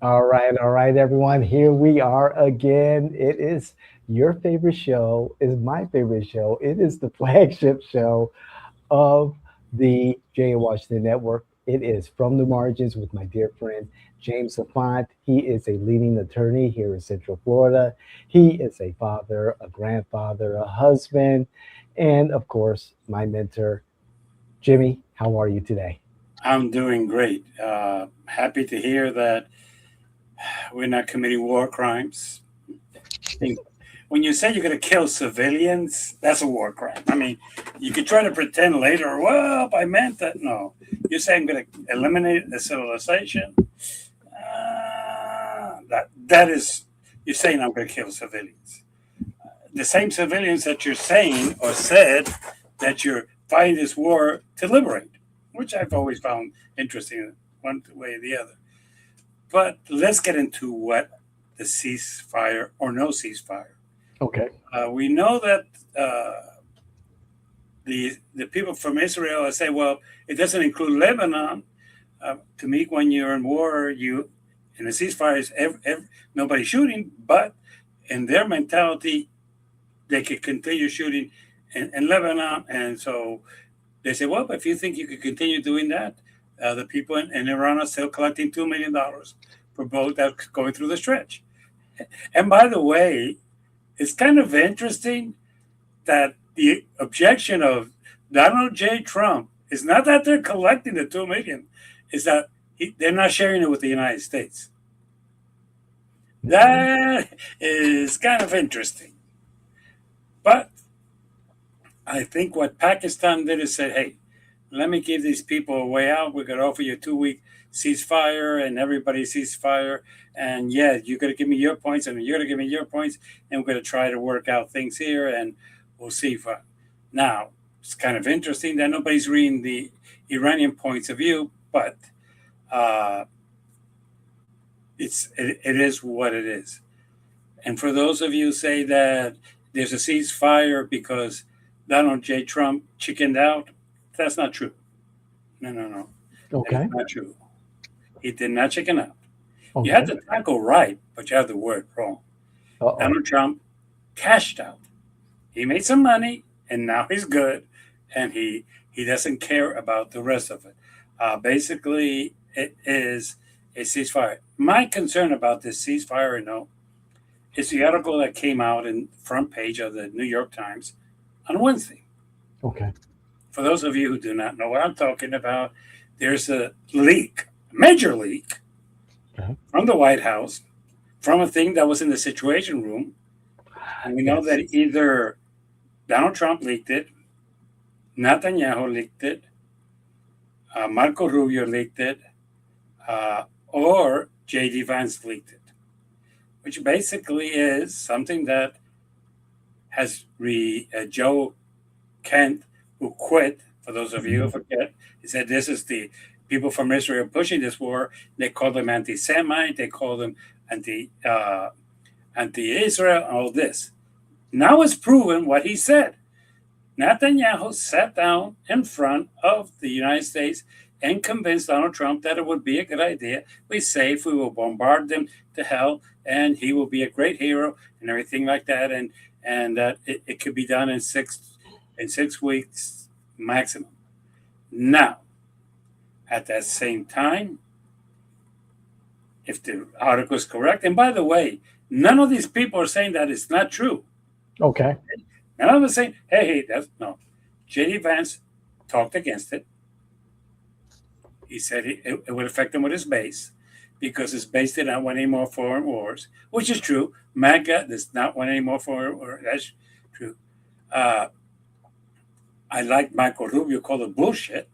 All right, everyone. Here we are again. It is your favorite show. Is my favorite show. It is the flagship show of the JD Washington Network. It is From the Margins with my dear friend James Auffant. He is a leading attorney here in Central Florida. He is a father, a grandfather, a husband, and of course, my mentor, Jimmy. How are you today? I'm doing great. Happy to hear that we're not committing war crimes. I think when you say you're going to kill civilians, that's a war crime. I mean, you could try to pretend later, well, I meant that. No, you're saying I'm going to eliminate the civilization. That is, you're saying I'm going to kill civilians. The same civilians that you're saying or said that you're fighting this war to liberate, which I've always found interesting, one way or the other. But let's get into what the ceasefire or no ceasefire. Okay. We know that the people from Israel say, well, it doesn't include Lebanon. To me, when you're in war, you in a ceasefire is nobody shooting, but in their mentality, they could continue shooting in Lebanon, and so they say, well, if you think you could continue doing that, the people in Iran are still collecting $2 million for boat that's going through the stretch. And by the way, it's kind of interesting that the objection of Donald J. Trump is not that they're collecting the 2 million, is that they're not sharing it with the United States. That is kind of interesting. But I think what Pakistan did is said, hey, let me give these people a way out. We're going to offer you a 2 week ceasefire and everybody ceasefire. And yeah, you're going to give me your points and you're going to give me your points. And we're going to try to work out things here and we'll see. Now, it's kind of interesting that nobody's reading the Iranian points of view, but uh, it is what it is. And for those of you who say that there's a ceasefire because Donald J. Trump chickened out, that's not true. No. That is Okay. not true. He did not chicken out. You had Okay. the tackle right, but you had the word wrong. Uh-oh. Donald Trump cashed out. He made some money, and now he's good, and he doesn't care about the rest of it. Basically, it is a ceasefire. My concern about this ceasefire, is the article that came out in the front page of the New York Times on Wednesday. Okay. For those of you who do not know what I'm talking about, there's a leak, a major leak, Okay. from the White House, from a thing that was in the Situation Room. And we know Yes. that either Donald Trump leaked it, Netanyahu leaked it, Marco Rubio leaked it, or JD Vance leaked it, which basically is something that has Joe Kent, who quit, for those of you who Mhm. forget, he said this is the people from Israel pushing this war. They call them anti-Semite. They call them anti-Israel. All this. Now it's proven what he said. Netanyahu sat down in front of the United States and convinced Donald Trump that it would be a good idea. We're safe. We will bombard them to hell, and he will be a great hero and everything like that. And that it could be done in 6 weeks maximum. Now, at that same time, if the article is correct, and by the way, none of these people are saying that it's not true. Okay. None of them are saying, hey, that's no. JD Vance talked against it. He said it would affect him with his base because his base did not want any more foreign wars, which is true. MAGA does not want any more foreign wars. That's true. Uh, I like Michael Rubio called it bullshit.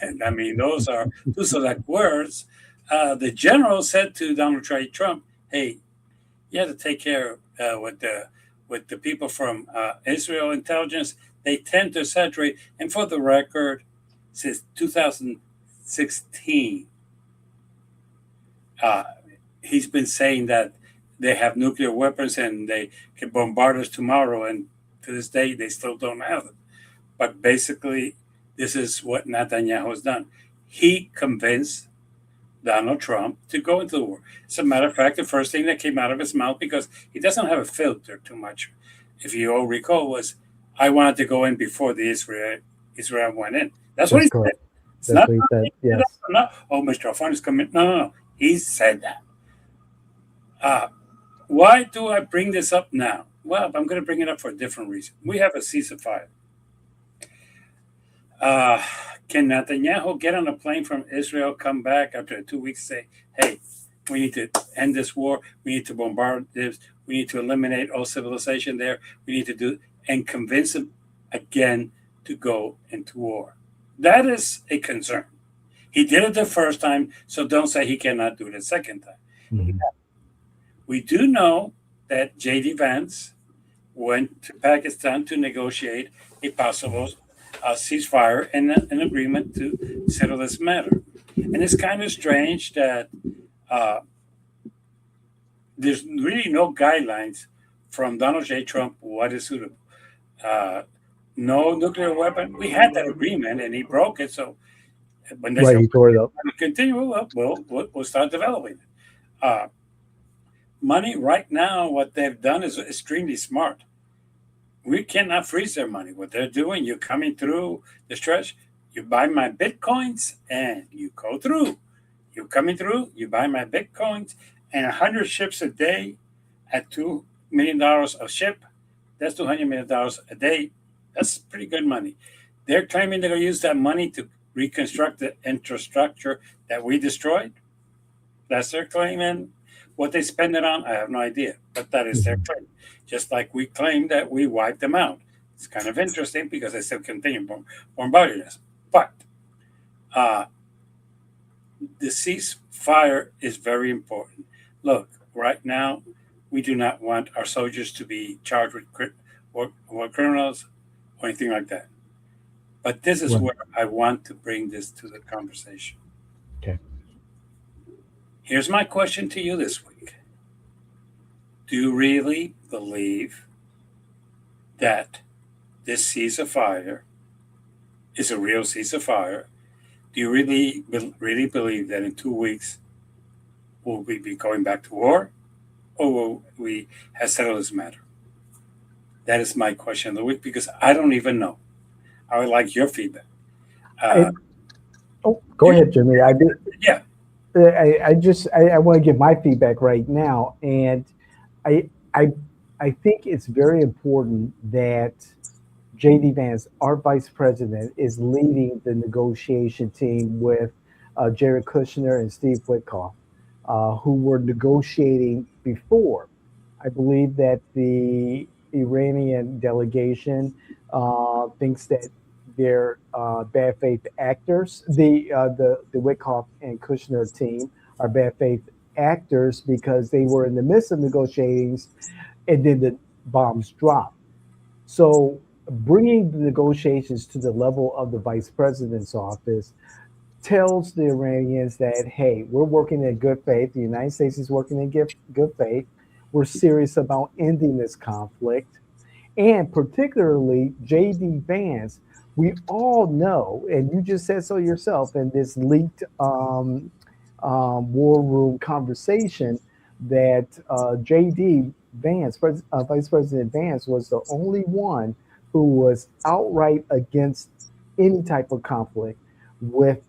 And I mean, those are like words. The general said to Donald J. Trump, "Hey, you have to take care with the people from Israel intelligence. They tend to exaggerate." And for the record, since 2016, uh, he's been saying that they have nuclear weapons and they can bombard us tomorrow. And to this day, they still don't have them. But basically, this is what Netanyahu has done. He convinced Donald Trump to go into the war. As a matter of fact, the first thing that came out of his mouth, because he doesn't have a filter too much, if you all recall, was, "I wanted to go in before the Israel went in." That's what That's he said. correct. It's That's not, what he said. Yes. no, oh, Mr. Auffant is coming. No, no, no. He said that. Uh, why do I bring this up now? Well, I'm going to bring it up for a different reason. We have a ceasefire. Uh, can Netanyahu get on a plane from Israel, come back after 2 weeks, say, "Hey, we need to end this war. We need to bombard this. We need to eliminate all civilization there. We need to do," and convince him again to go into war? That is a concern. He did it the first time, so don't say he cannot do it the second time. Mhm. We do know that JD Vance went to Pakistan to negotiate a possible ceasefire and an agreement to settle this matter. And it's kind of strange that uh, there's really no guidelines from Donald J. Trump what is suitable. Uh, no nuclear weapon. We had that agreement and he broke it. So when they Right. said He tore it up. we're going to continue, well, we'll start developing it. Uh, Money right now, what they've done is extremely smart. We cannot freeze their money. What they're doing, you're coming through the stretch, you buy my bitcoins and you go through. You're coming through, you buy my bitcoins, and 100 ships a day at $2 million a ship, that's $200 million a day. That's pretty good money. They're claiming they're going to use that money to reconstruct the infrastructure that we destroyed. That's their claim. And what they spend it on, I have no idea. But that is their Mhm. claim. Just like we claim that we wiped them out. It's kind of interesting because they still continue bombarding us. But uh, the ceasefire is very important. Look, right now, we do not want our soldiers to be charged with war criminals or anything like that. But this is Right. where I want to bring this to the conversation. Okay. Here's my question to you this week. Do you really believe that this ceasefire is a real ceasefire? Do you really believe that in 2 weeks will we be going back to war, or will we have settled this matter? That is my question of the week because I don't even know. I would like your feedback. I, Uh, oh, go you, ahead, Jimmy. yeah, I want to give my feedback right now, and I, I, I think it's very important that JD Vance, our vice president, is leading the negotiation team with Jared Kushner and Steve Witkoff, who were negotiating before. I believe that the Iranian delegation thinks that they're bad faith actors. The Witkoff and Kushner team are bad faith actors because they were in the midst of negotiations and then the bombs dropped. So bringing the negotiations to the level of the vice president's office tells the Iranians that, hey, we're working in good faith. The United States is working in good faith. We're serious about ending this conflict. And particularly JD Vance, we all know, and you just said so yourself in this leaked war room conversation, that JD Vance, Vice President Vance, was the only one who was outright against any type of conflict with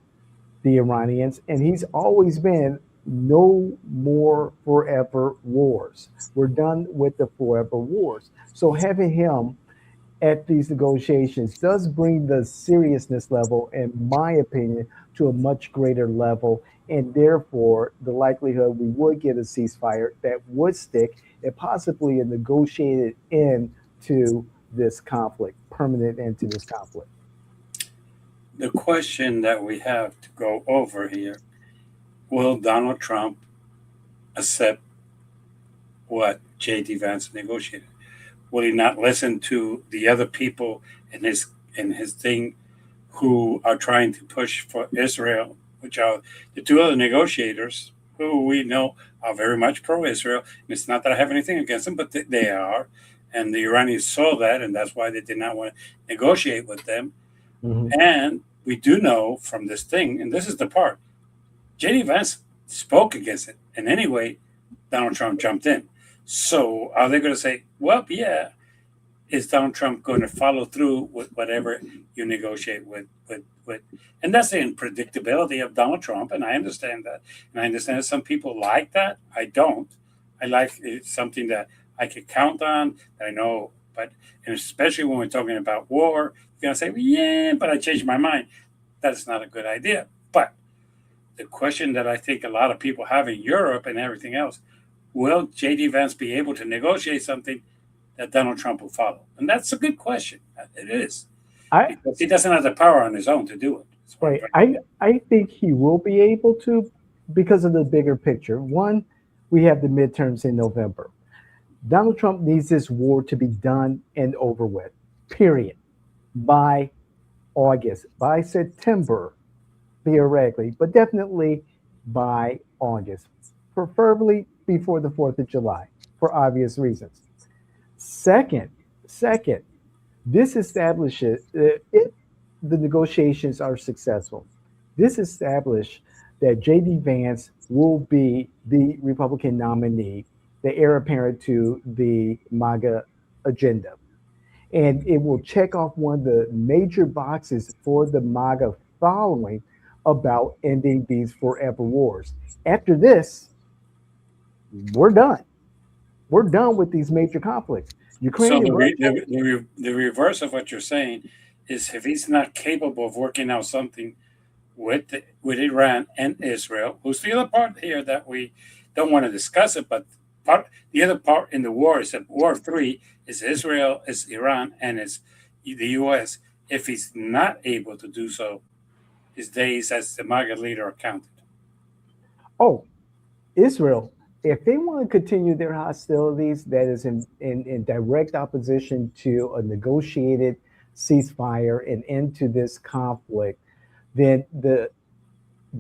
the Iranians, and he's always been no more forever wars. We're done with the forever wars. So having him at these negotiations does bring the seriousness level, in my opinion, to a much greater level. And therefore, the likelihood we would get a ceasefire that would stick and possibly a negotiated end to this conflict, permanent end to this conflict. the question that we have to go over here: will Donald Trump accept what J.D. Vance negotiated? Will he not listen to the other people in his thing who are trying to push for Israel, which are the two other negotiators who we know are very much pro-Israel? And it's not that I have anything against them, but they are, and the Iranians saw that, and that's why they did not want to negotiate with them. Mm-hmm. And we do know from this thing, and this is the part: JD Vance spoke against it, and anyway, Donald Trump jumped in. So are they going to say, well, yeah, is Donald Trump going to follow through with whatever you negotiate with? And that's the unpredictability of Donald Trump, and I understand that. And I understand that some people like that. I don't. I like something that I could count on, that I know. But and especially when we're talking about war, you're going to say, well, yeah, but I changed my mind. That's not a good idea. But the question that I think a lot of people have in Europe and everything else, will J.D. Vance be able to negotiate something that Donald Trump will follow? And that's a good question. It is. I Because he doesn't have the power on his own to do it. That's what I'm right. trying to I say. I think he will be able to because of the bigger picture. One, we have the midterms in November. Donald Trump needs this war to be done and over with. Period. By August, by September, theoretically, but definitely by August, preferably before the 4th of July for obvious reasons. Second, second, this establishes if the negotiations are successful, this establishes that JD Vance will be the Republican nominee, the heir apparent to the MAGA agenda. And it will check off one of the major boxes for the MAGA following about ending these forever wars. After this, we're done. We're done with these major conflicts. So Ukraine and Russia. the reverse of what you're saying is if he's not capable of working out something with Iran and Israel, who's the other part here that we don't want to discuss it, but the other part in the war is that war three is Israel, is Iran, and is the U.S. If he's not able to do so, his days as the MAGA leader are counted. Oh, Israel, if they want to continue their hostilities, that is in direct opposition to a negotiated ceasefire and end to this conflict, then the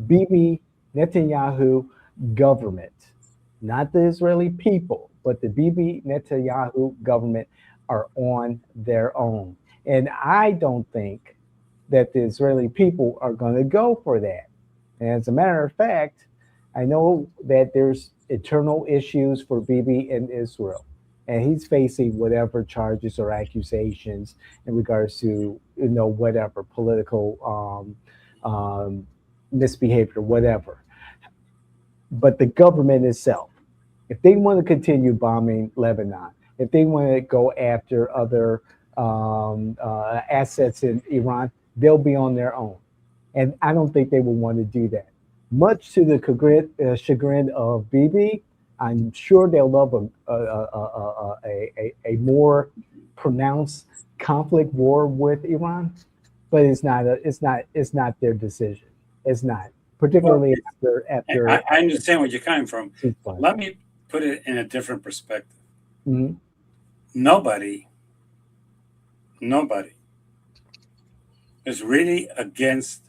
Bibi Netanyahu government, not the Israeli people, but the Bibi Netanyahu government are on their own. And I don't think that the Israeli people are going to go for that. And as a matter of fact, I know that there's eternal issues for Bibi in Israel. And he's facing whatever charges or accusations in regards to, whatever political misbehavior, whatever. But the government itself, if they want to continue bombing Lebanon, if they want to go after other assets in Iran, they'll be on their own. And I don't think they will want to do that. Much to the chagrin of Bibi, I'm sure they'll love a more pronounced conflict war with Iran, but it's not their decision. It's not, Well, particularly after I understand where you're coming from. ceasefire. Let me put it in a different perspective. Mhm. Nobody, nobody is really against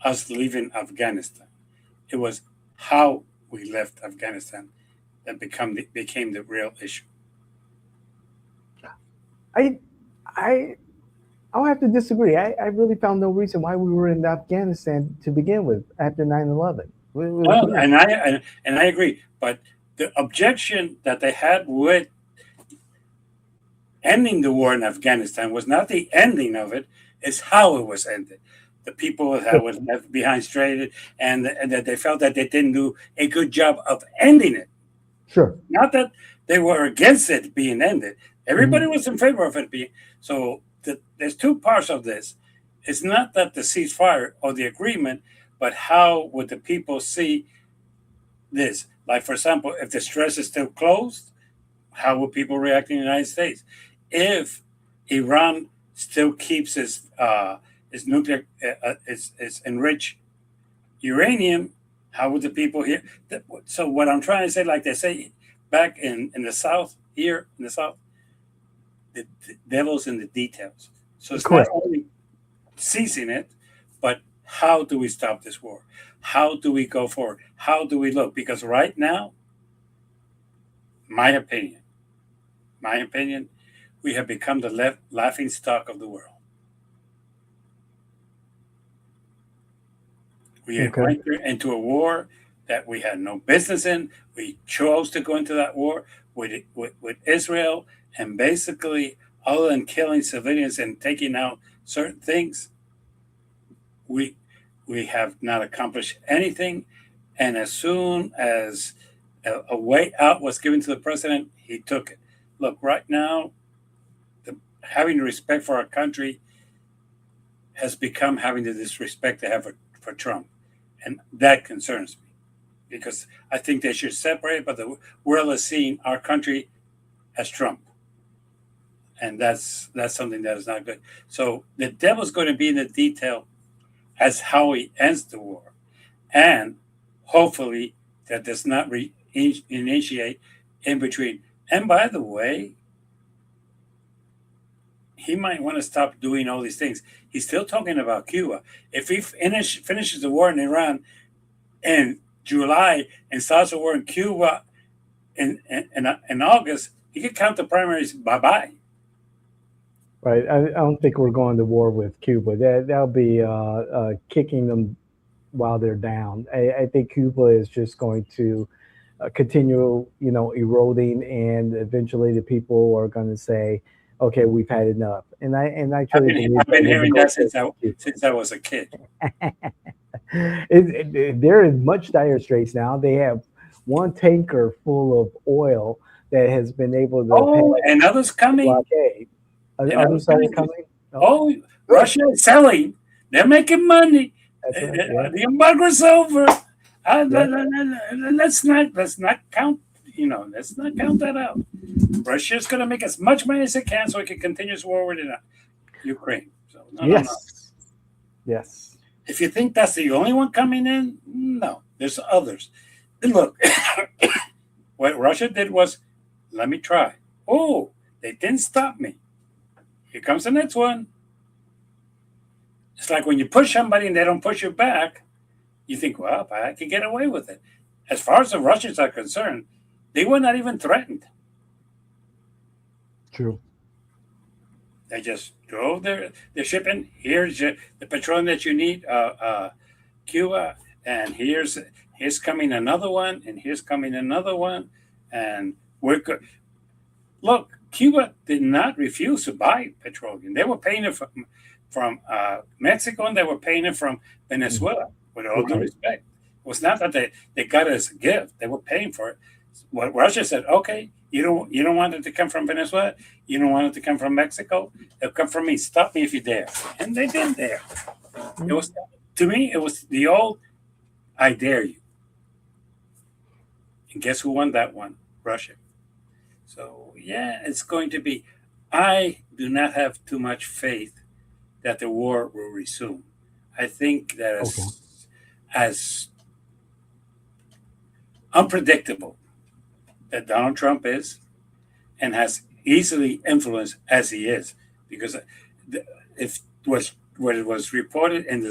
us leaving Afghanistan. It was how we left Afghanistan that became the real issue. I I I'll have to disagree. I really found no reason why we were in Afghanistan to begin with after 9/11. Well, and I agree, but the objection that they had with ending the war in Afghanistan was not the ending of it; it's how it was ended. The people that were left behind stranded, and that they felt that they didn't do a good job of ending it. Sure. Not that they were against it being ended. Everybody Mhm. was in favor of it being. So there's two parts of this. It's not that the ceasefire or the agreement, but how would the people see this? Like, for example, if the stress is still closed, how would people react in the United States? If Iran still keeps its nuclear, its enriched uranium, how would the people here? So what I'm trying to say, like they say back in the South, here in the South, the devil's in the details. So it's not Correct. only ceasing it, but how do we stop this war? How do we go forward? How do we look? Because right now, my opinion, my opinion, we have become the laughing stock of the world. We Okay. went into a war that we had no business in. We chose to go into that war with Israel, and basically, other than killing civilians and taking out certain things, we we have not accomplished anything. And as soon as a way out was given to the president, he took it. Look, right now, having respect for our country has become having the disrespect they have for Trump, and that concerns me because I think they should separate. But the world is seeing our country as Trump, and that's something that is not good. So the devil's going to be in the detail as how he ends the war, and hopefully that does not initiate in between. And by the way, he might want to stop doing all these things. He's still talking about Cuba. If he finishes the war in Iran in July and starts a war in Cuba in August, he could count the primaries bye bye. Right. I don't think we're going to war with Cuba. That'll be kicking them while they're down. I think Cuba is just going to continue, eroding, and eventually the people are going to say, "Okay, we've had enough." And I truly believe I've that been we'll hearing that negotiate with Cuba. since I was a kid. They're in much dire straits now. They have one tanker full of oil that has been able to pass Oh, and others the coming, blockade. and others Others are coming. coming. Oh, Oh, good. Russia is selling. They're making money. That's right. Yeah. The embargo's over. Yeah. Let's not count. Let's not count that out. Russia's going to make as much money as it can so it can continue its war with Ukraine. So no, no, no. Yes. Yes. If you think that's the only one coming in, no, there's others. And look, what Russia did was, let me try. Oh, they didn't stop me. Here comes the next one. It's like when you push somebody and they don't push you back, you think, well, I can get away with it. As far as the Russians are concerned, they were not even threatened. True. They just drove their ship in. Here's the petroleum that you need, Cuba, and here's coming another one, and here's coming another one, and we're good. Look, Cuba did not refuse to buy petroleum. They were paying it from Mexico, and they were paying it from Mhm. Venezuela. With all due Right. respect, it was not that they got it as a gift. They were paying for it. What Russia said, okay, you don't want it to come from Venezuela, you don't want it to come from Mexico. It'll come from me. Stop me if you dare. And they didn't dare. It Mm. was to me, it was the old I dare you. And guess who won that one? Russia. So yeah, it's going to be. I do not have too much faith that the war will resume. I think that Okay. as unpredictable that Donald Trump is, and has easily influenced as he is, because if what it was reported in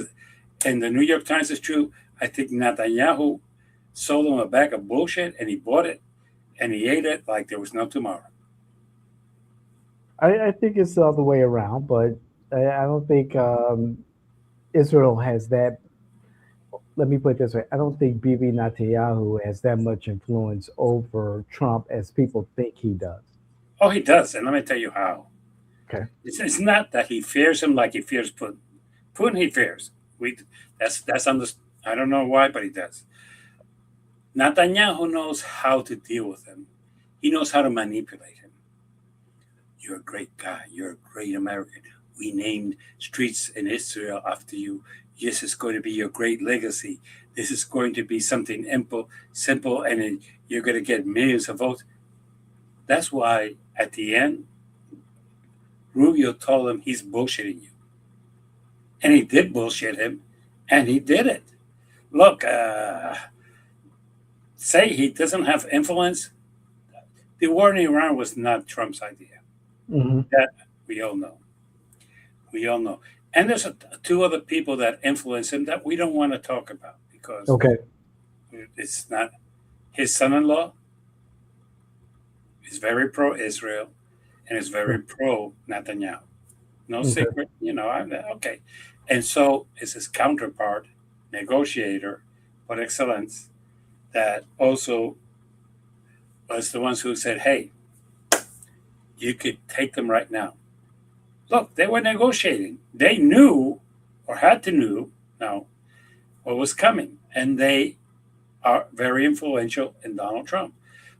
the New York Times is true, I think Netanyahu sold him a bag of bullshit, and he bought it and he ate it like there was no tomorrow. I think it's the other way around, but I don't think Israel has that. Let me put it this way: I don't think Bibi Netanyahu has that much influence over Trump as people think he does. Oh, he does, and let me tell you how. Okay. It's not that he fears him like he fears Putin. Putin he fears. We that's under. I don't know why, but he does. Netanyahu knows how to deal with him. He knows how to manipulate him. You're a great guy. You're a great American. We named streets in Israel after you. This is going to be your great legacy. This is going to be something simple, and you're going to get millions of votes. That's why at the end, Rubio told him he's bullshitting you. And he did bullshit him, and he did it. Look, say he doesn't have influence. The war in Iran was not Trump's idea. Hmm. That we all know. We all know. And there's two other people that influence him that we don't want to talk about because Okay. it's not his son-in-law is very pro-Israel and is very pro Netanyahu. No Okay. secret, okay. And so is his counterpart, negotiator par excellence that also was the ones who said, hey, you could take them right now. Look, they were negotiating. They knew or had to know what was coming. And they are very influential in Donald Trump.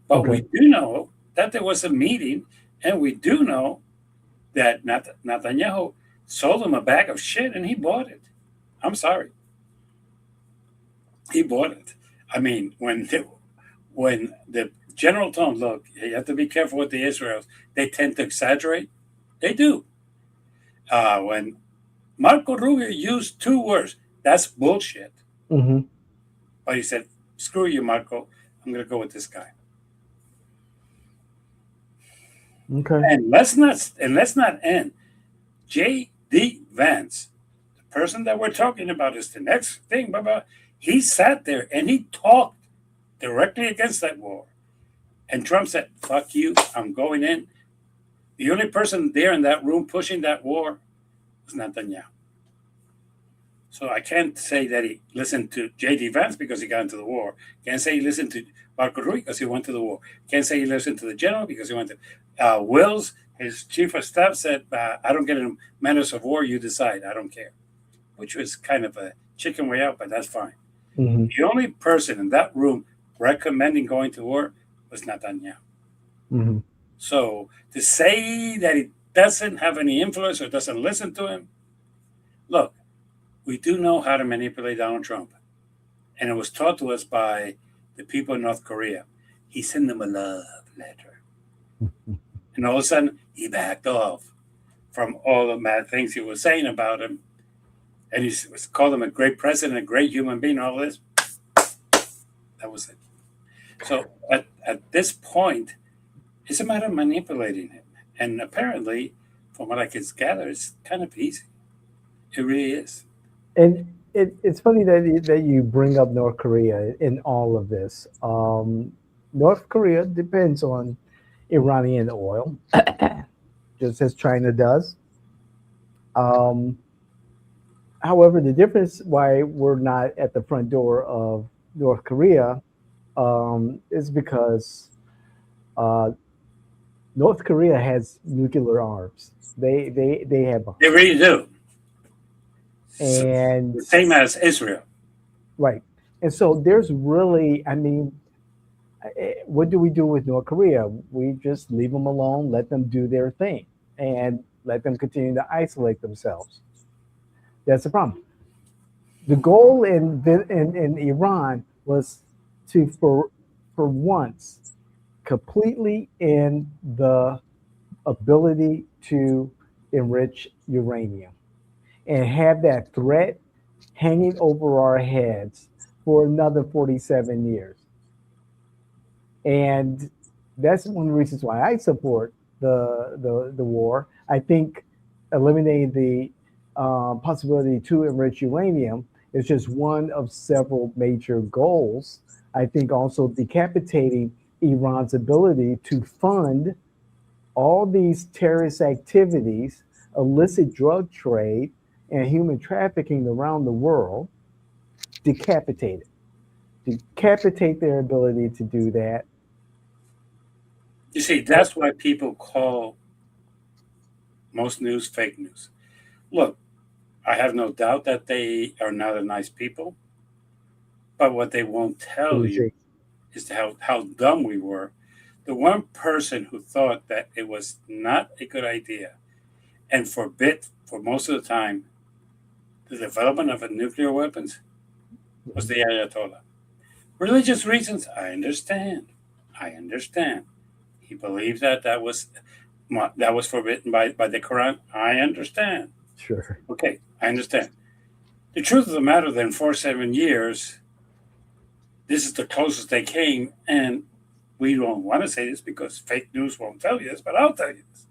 But we Okay. do know that there was a meeting, and we do know that Netanyahu sold him a bag of shit and he bought it. I'm sorry. He bought it. I mean, when the general tone, look, you have to be careful with the Israels. They tend to exaggerate. They do. When Marco Rubio used two words, that's bullshit. Hmm. But he said, screw you, Marco. I'm going to go with this guy. Okay. And let's not end. JD Vance, the person that we're talking about, is the next thing. Blah, blah. He sat there and he talked directly against that war. And Trump said, fuck you, I'm going in. The only person there in that room pushing that war was Netanyahu. So I can't say that he listened to JD Vance because he got into the war. Can't say he listened to Marco Rubio because he went to the war. Can't say he listened to the general because he went to Wills. His chief of staff said, I don't get in matters of war, you decide. I don't care. Which was kind of a chicken way out, but that's fine. Hmm. The only person in that room recommending going to war was Netanyahu. Hmm. So to say that he doesn't have any influence or doesn't listen to him, look, we do know how to manipulate Donald Trump. And it was taught to us by the people in North Korea. He sent them a love letter. And all of a sudden, he backed off from all the mad things he was saying about him. And he called him a great president, a great human being, all this. That was it. So at this point, it's a matter of manipulating him. And apparently, from what I can gather, it's kind of easy. It really is. And it's funny that you bring up North Korea in all of this. North Korea depends on Iranian oil, just as China does. Um, However, the difference why we're not at the front door of North Korea is because uh, North Korea has nuclear arms. They have They bombs, really do. So, and the same as Israel. right. And so there's really, I mean, what do we do with North Korea? We just leave them alone, let them do their thing, and let them continue to isolate themselves. That's the problem. The goal in Iran was to for once completely end the ability to enrich uranium and have that threat hanging over our heads for another 47 years. And that's one of the reasons why I support the war. I think eliminating the possibility to enrich uranium is just one of several major goals. I think also decapitating Iran's ability to fund all these terrorist activities, illicit drug trade, and human trafficking around the world, decapitate it. Decapitate their ability to do that. You see, that's why people call most news fake news. Look, I have no doubt that they are not a nice people, but what they won't tell you Easy. is how dumb we were. The one person who thought that it was not a good idea and forbid for most of the time the development of nuclear weapons was the Ayatollah. Religious reasons, I understand. I understand. He believed that that was forbidden by the Quran. I understand. Sure. Okay, I understand. The truth of the matter, then, 4 7 years, this is the closest they came, and we don't want to say this because fake news won't tell you this, but I'll tell you this.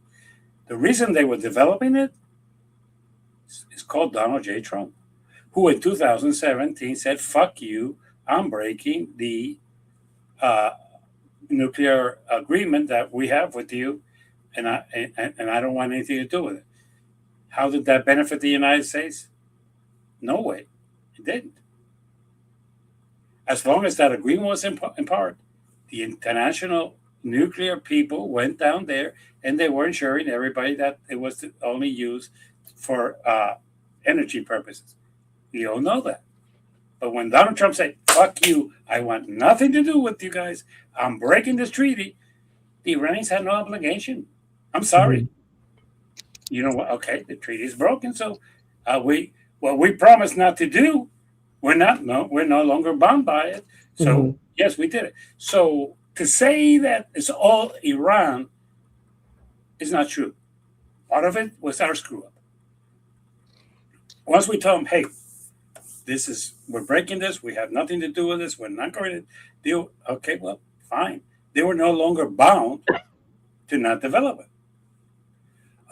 The reason they were developing it is called Donald J. Trump, who in 2017 said, fuck you, I'm breaking the uh, nuclear agreement that we have with you, and I don't want anything to do with it. How did that benefit the United States? No way. It didn't. As long as that agreement was in part, the international nuclear people went down there and they were ensuring everybody that it was only used for energy purposes. You don't know that. But when Donald Trump said, fuck you, I want nothing to do with you guys, I'm breaking this treaty, the Iranians had no obligation. I'm sorry. Hmm. You know what? Okay, the treaty is broken. So we what we promised not to do, we're no longer bound by it. So Hmm. yes, we did it. So to say that it's all Iran is not true. Part of it was our screw up. Once we told them, hey, this is we're breaking this, we have nothing to do with this, we're not going to deal. Okay, well, fine. They were no longer bound to not develop it.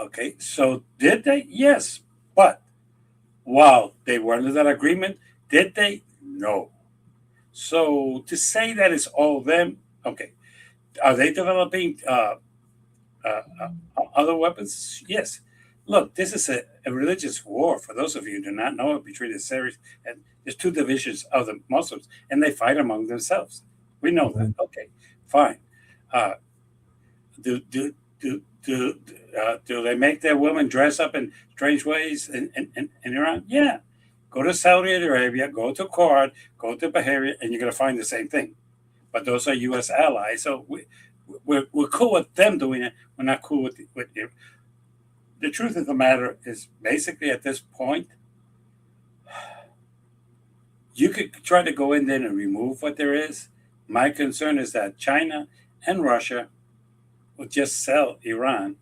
Okay, so did they? Yes, but while they were under that agreement, did they? No. So to say that it's all them, okay. Are they developing other weapons? Yes. Look, this is a religious war. For those of you who do not know it, between the Syrians and there's two divisions of the Muslims, and they fight among themselves. We know that. Hmm. Okay, fine. Uh, do they make their women dress up in strange ways in Iran? Yeah. Go to Saudi Arabia, go to Kuwait, go to Bahrain, and you're going to find the same thing. But those are U.S. allies, so we're cool with them doing it. We're not cool with you. The truth of the matter is, basically, at this point, you could try to go in there and remove what there is. My concern is that China and Russia will just sell Iran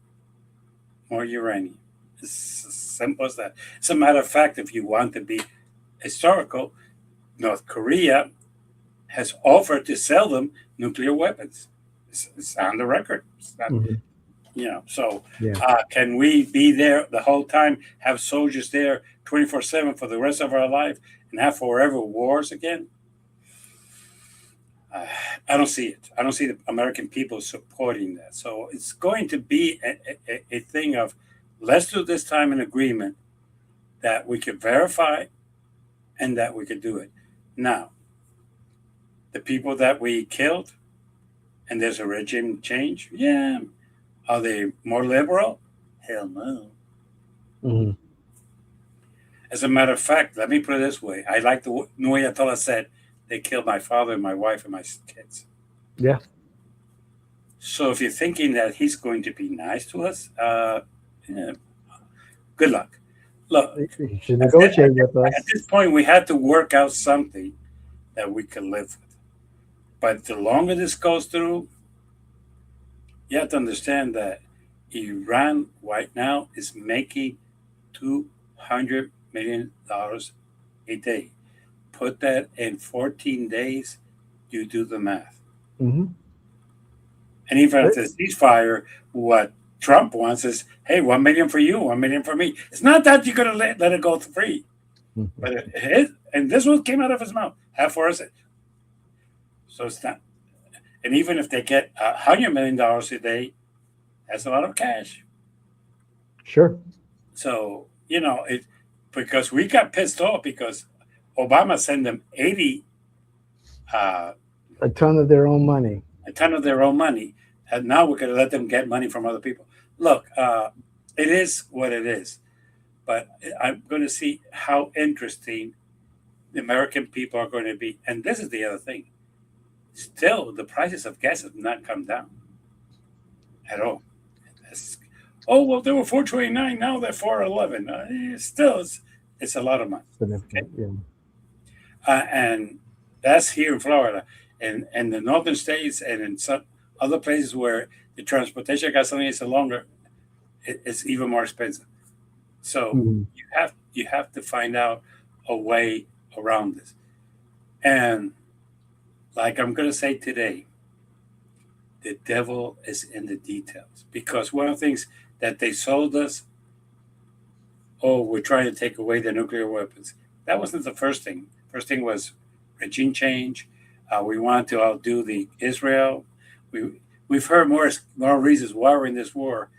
more uranium. It's as simple as that. As a matter of fact, if you want to be historical, North Korea has offered to sell them nuclear weapons. It's on the record. It's not, Hmm. so Yeah. can we be there the whole time, have soldiers there 24/7 for the rest of our life, and have forever wars again? Uh, I don't see it. I don't see the American people supporting that. So it's going to be a thing of let's do this time an agreement that we could verify and that we could do it. Now, the people that we killed, and there's a regime change, yeah. Are they more liberal? Hell no. Hmm. As a matter of fact, let me put it this way. I like the way Ayatollah said, they killed my father, my wife, and my kids. Yeah. So if you're thinking that he's going to be nice to us, yeah, good luck. Look, You should at, negotiate with at us. this point, we had to work out something that we could live with. But the longer this goes through, you have to understand that Iran right now is making $200 million a day. Put that in 14 days, you do the math. Hmm. And even if the ceasefire, what Trump wants is, hey, 1 million for you, 1 million for me. It's not that you're going to let it go free. But it is, and this one came out of his mouth, half for us. So it's not. And even if they get $100 million a day, that's a lot of cash. Sure. So, it because we got pissed off because Obama sent them 80 uh, A ton of their own money. a ton of their own money, and now we're going to let them get money from other people. Look, it is what it is, but I'm going to see how interesting the American people are going to be. And this is the other thing. Still, the prices of gas have not come down at all. That's, oh well, they were 4.29. Now they're 4.11. Still, it's a lot of money. Okay, Significant. Yeah. and that's here in Florida, and the northern states, and in some other places where the transportation gasoline is longer, it's even more expensive. So Hmm. you have to find out a way around this. And like I'm going to say today, the devil is in the details because one of the things that they sold us, oh, we're trying to take away the nuclear weapons. That wasn't the first thing. First thing was regime change. We want to outdo the Israel. We've heard more reasons why we're in this war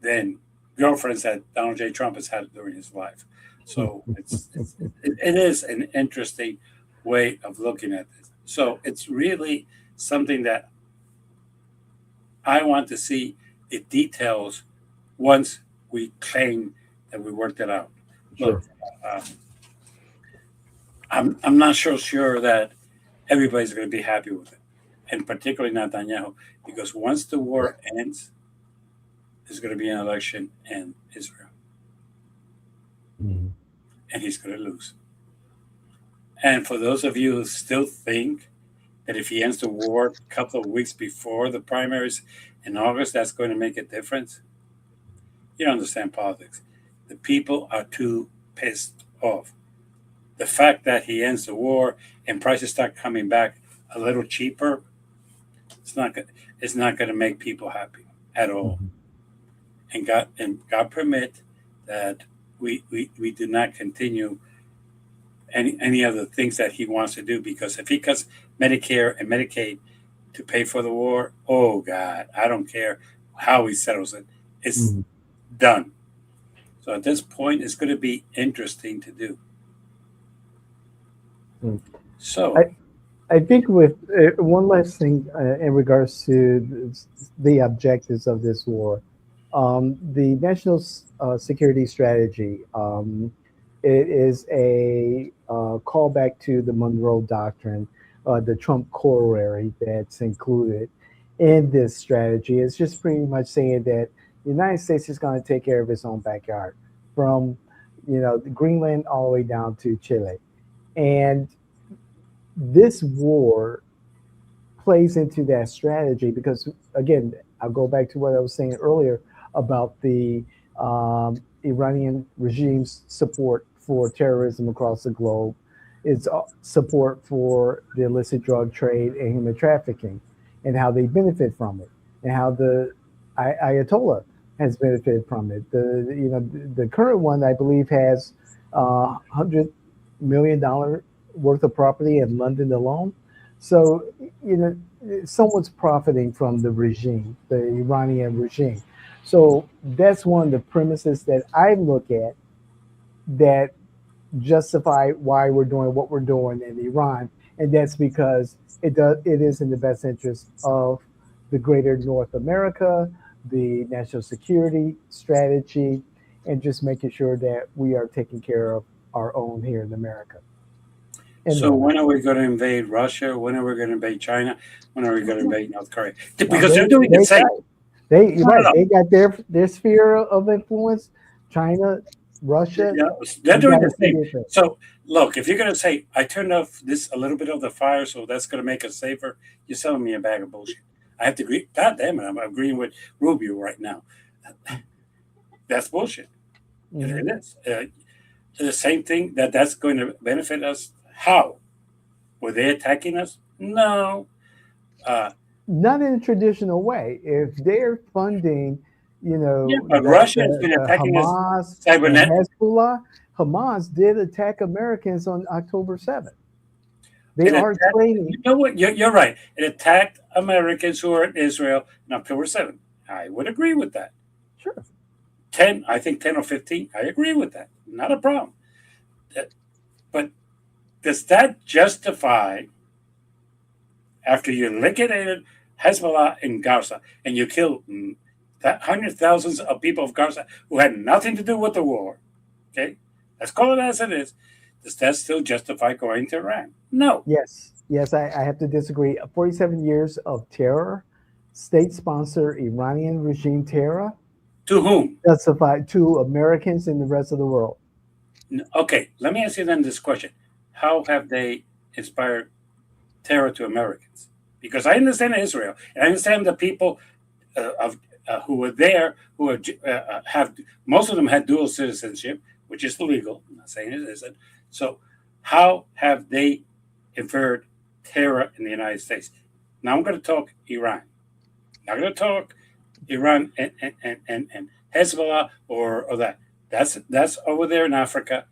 than girlfriends that Donald J. Trump has had during his life. So it is an interesting way of looking at this. So it's really something that I want to see the details once we claim that we worked it out. Look, Sure. uh, I'm not so sure that everybody's going to be happy with it, and particularly Netanyahu, because once the war ends, there's going to be an election in Israel, Mhm. and he's going to lose. And for those of you who still think that if he ends the war a couple of weeks before the primaries in August, that's going to make a difference, you don't understand politics. The people are too pissed off. The fact that he ends the war and prices start coming back a little cheaper, it's not good. It's not going to make people happy at all. Mhm. And God permit that we do not continue any of the things that he wants to do, because if he cuts Medicare and Medicaid to pay for the war, oh God, I don't care how he settles it. It's Mhm. done. So at this point, it's going to be interesting to do. Mm. I, So, I think with one last thing in regards to the objectives of this war, the national security strategy. It is a callback to the Monroe Doctrine, the Trump corollary that's included in this strategy. It's just pretty much saying that the United States is going to take care of its own backyard, from Greenland all the way down to Chile, and this war plays into that strategy because, again, I'll go back to what I was saying earlier about the Iranian regime's support for terrorism across the globe, its support for the illicit drug trade and human trafficking, and how they benefit from it, and how the Ayatollah has benefited from it. The current one, I believe, has $100 million worth of property in London alone. So, you know, someone's profiting from the regime, the Iranian regime. So that's one of the premises that I look at that justify why we're doing what we're doing in Iran, and that's because it is in the best interest of the greater North America, the national security strategy, and just making sure that we are taking care of our own here in America. In so that when are nutshell. we going to invade Russia? When are we going to invade China? When are we going to invade North Korea? Now Because they're doing the they same. got they you're No, no, right. no. They got their sphere of influence. China, Russia, Yeah, they're we doing got to the stay same. with it. So look, if you're going to say I turned off this a little bit of the fire, so that's going to make us safer, you're selling me a bag of bullshit. I have to agree. God damn it, I'm agreeing with Rubio right now. That's bullshit. Hmm. It is. The same thing that's going to benefit us. How? Were they attacking us? No. Uh, Not in a traditional way. If they're funding, yeah, but Russia has been the attacking us Hamas and cybernet. Hezbollah, Hamas did attack Americans on October 7th. They It are attacked. You training. know what? You're right. It attacked Americans who are in Israel on October 7th. I would agree with that. Sure. 10, I think 10 or 15. I agree with that. Not a problem. But does that justify, after you liquidated Hezbollah in Gaza and you killed hundreds of thousands of people of Gaza who had nothing to do with the war? Okay, let's call it as it is. Does that still justify going to Iran? No. Yes. Yes, I have to disagree. 47 years of terror, state sponsor Iranian regime terror, To whom? justified to Americans and the rest of the world. Okay, let me ask you then this question: how have they inspired terror to Americans? Because I understand Israel, and I understand the people of who were there, who have most of them had dual citizenship, which is illegal. I'm not saying it isn't. So, how have they inferred terror in the United States? Now I'm going to talk Iran. I'm not going to talk Iran and Hezbollah or that. That's over there in Africa.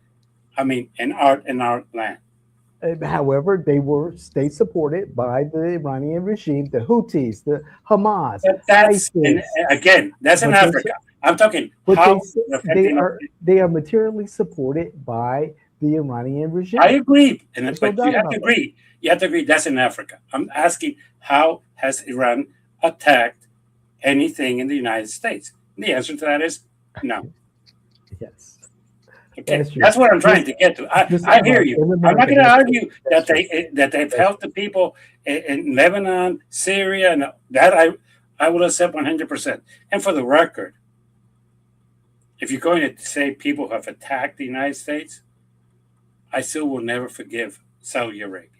I mean, in our land. However, they were state supported by the Iranian regime, the Houthis, the Hamas, But that's and ISIS. again, that's in But they Africa. I'm talking but how it's they affecting us. are they are materially supported by the Iranian I regime. agree, There's no but you doubt have to about that. agree. You have to agree that's in Africa. I'm asking, how has Iran attacked anything in the United States? And the answer to that is no. Yes, Okay, that's true. that's what I'm trying Just, to get to. just I hear right you. in I'm not America. going to That's true. argue That's true. that they've That's helped true. the people in Lebanon, Syria, and that I will accept 100%. And for the record, if you're going to say people have attacked the United States, I still will never forgive Saudi Arabia.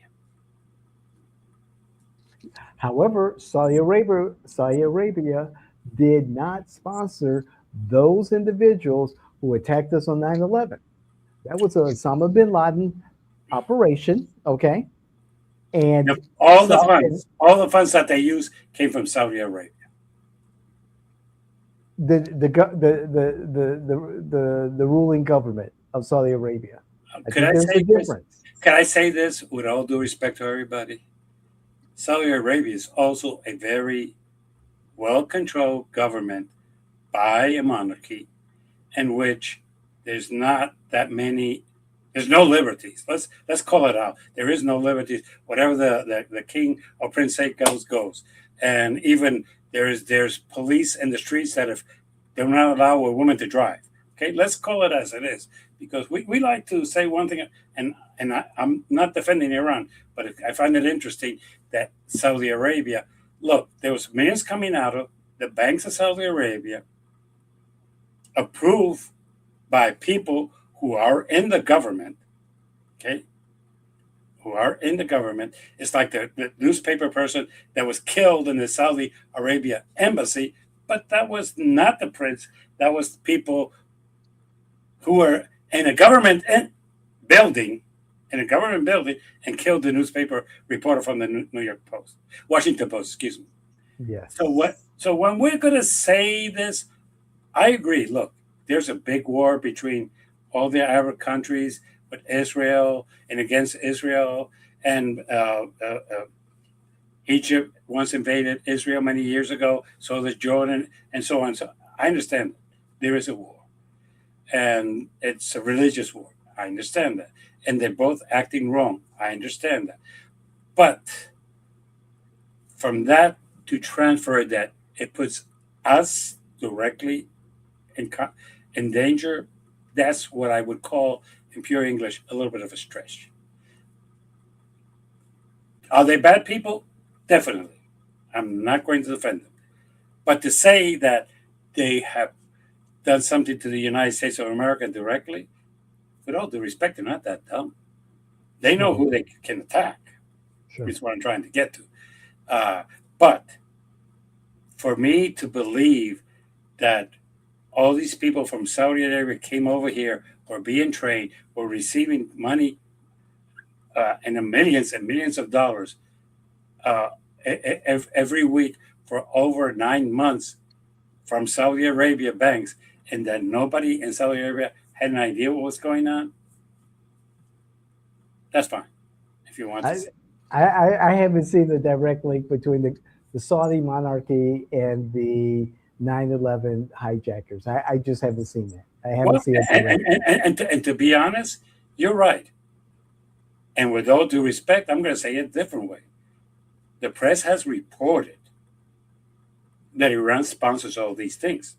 However, Saudi Arabia did not sponsor those individuals who attacked us on 9/11. That was a Osama bin Laden operation, okay? And and All the funds that they use came from Saudi Arabia. the ruling government of Saudi Arabia. I Could think I there's a say this? difference. Can I say this with all due respect to everybody? Saudi Arabia is also a very well controlled government by a monarchy in which there's not that many, there's no liberties. Let's call it out. There is no liberties. Whatever the king or prince say goes. And even there's police in the streets that if they're not allow a woman to drive. Okay, let's call it as it is. Because we like to say one thing, I'm not defending Iran, but I find it interesting that Saudi Arabia, look, there was millions coming out of the banks of Saudi Arabia, approved by people who are in the government, okay, who are in the government. It's like the newspaper person that was killed in the Saudi Arabia embassy, but that was not the prince. That was people who were in a government building, and killed the newspaper reporter from the New York Post, Washington Post, excuse me. So Yes. what? So when we're going to say this, I agree. Look, there's a big war between all the Arab countries, with Israel and against Israel, and Egypt once invaded Israel many years ago. So does Jordan, and so on. So I understand there is a war, and it's a religious war. I understand that, and they're both acting wrong. I understand that, but from that to transfer that, it puts us directly in, in danger. That's what I would call, in pure English, a little bit of a stretch. Are they bad people? Definitely. I'm not going to defend them. But to say that they have done something to the United States of America directly, with all due respect, they're not that dumb. They know No, who they can attack, sure. is what I'm trying to get to. Uh, but for me to believe that all these people from Saudi Arabia came over here, were being trained, were receiving money in the millions and millions of dollars uh, every week for over 9 months from Saudi Arabia banks, and that nobody in Saudi Arabia had an idea what was going on, that's fine if you want to I, say. I haven't seen the direct link between the Saudi monarchy and the 9/11 hijackers. I just haven't seen that. I haven't Well, seen a direct link. and to be honest, you're right. And with all due respect, I'm going to say it a different way. The press has reported that Iran sponsors all these things.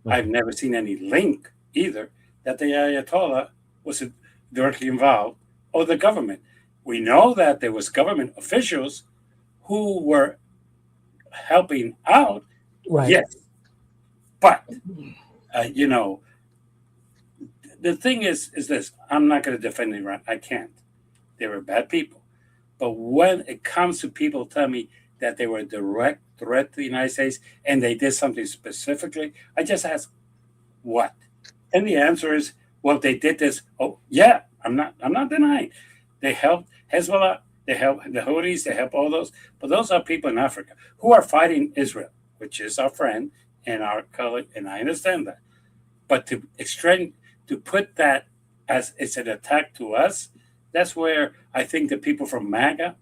I've Okay. never seen any link either that the Ayatollah was directly involved or the government. We know that there was government officials who were helping out, Right. yes, but you know, the thing is this: I'm not going to defend Iran. I can't. They were bad people. But when it comes to people telling me that they were a direct threat to the United States and they did something specifically, I just ask, what? And the answer is, well, they did this. Oh, yeah, I'm not denying. They helped Hezbollah, they help the Houthis, they help all those. But those are people in Africa who are fighting Israel, which is our friend and our colleague, and I understand that. But to put that as it's an attack to us, that's where I think the people from MAGA,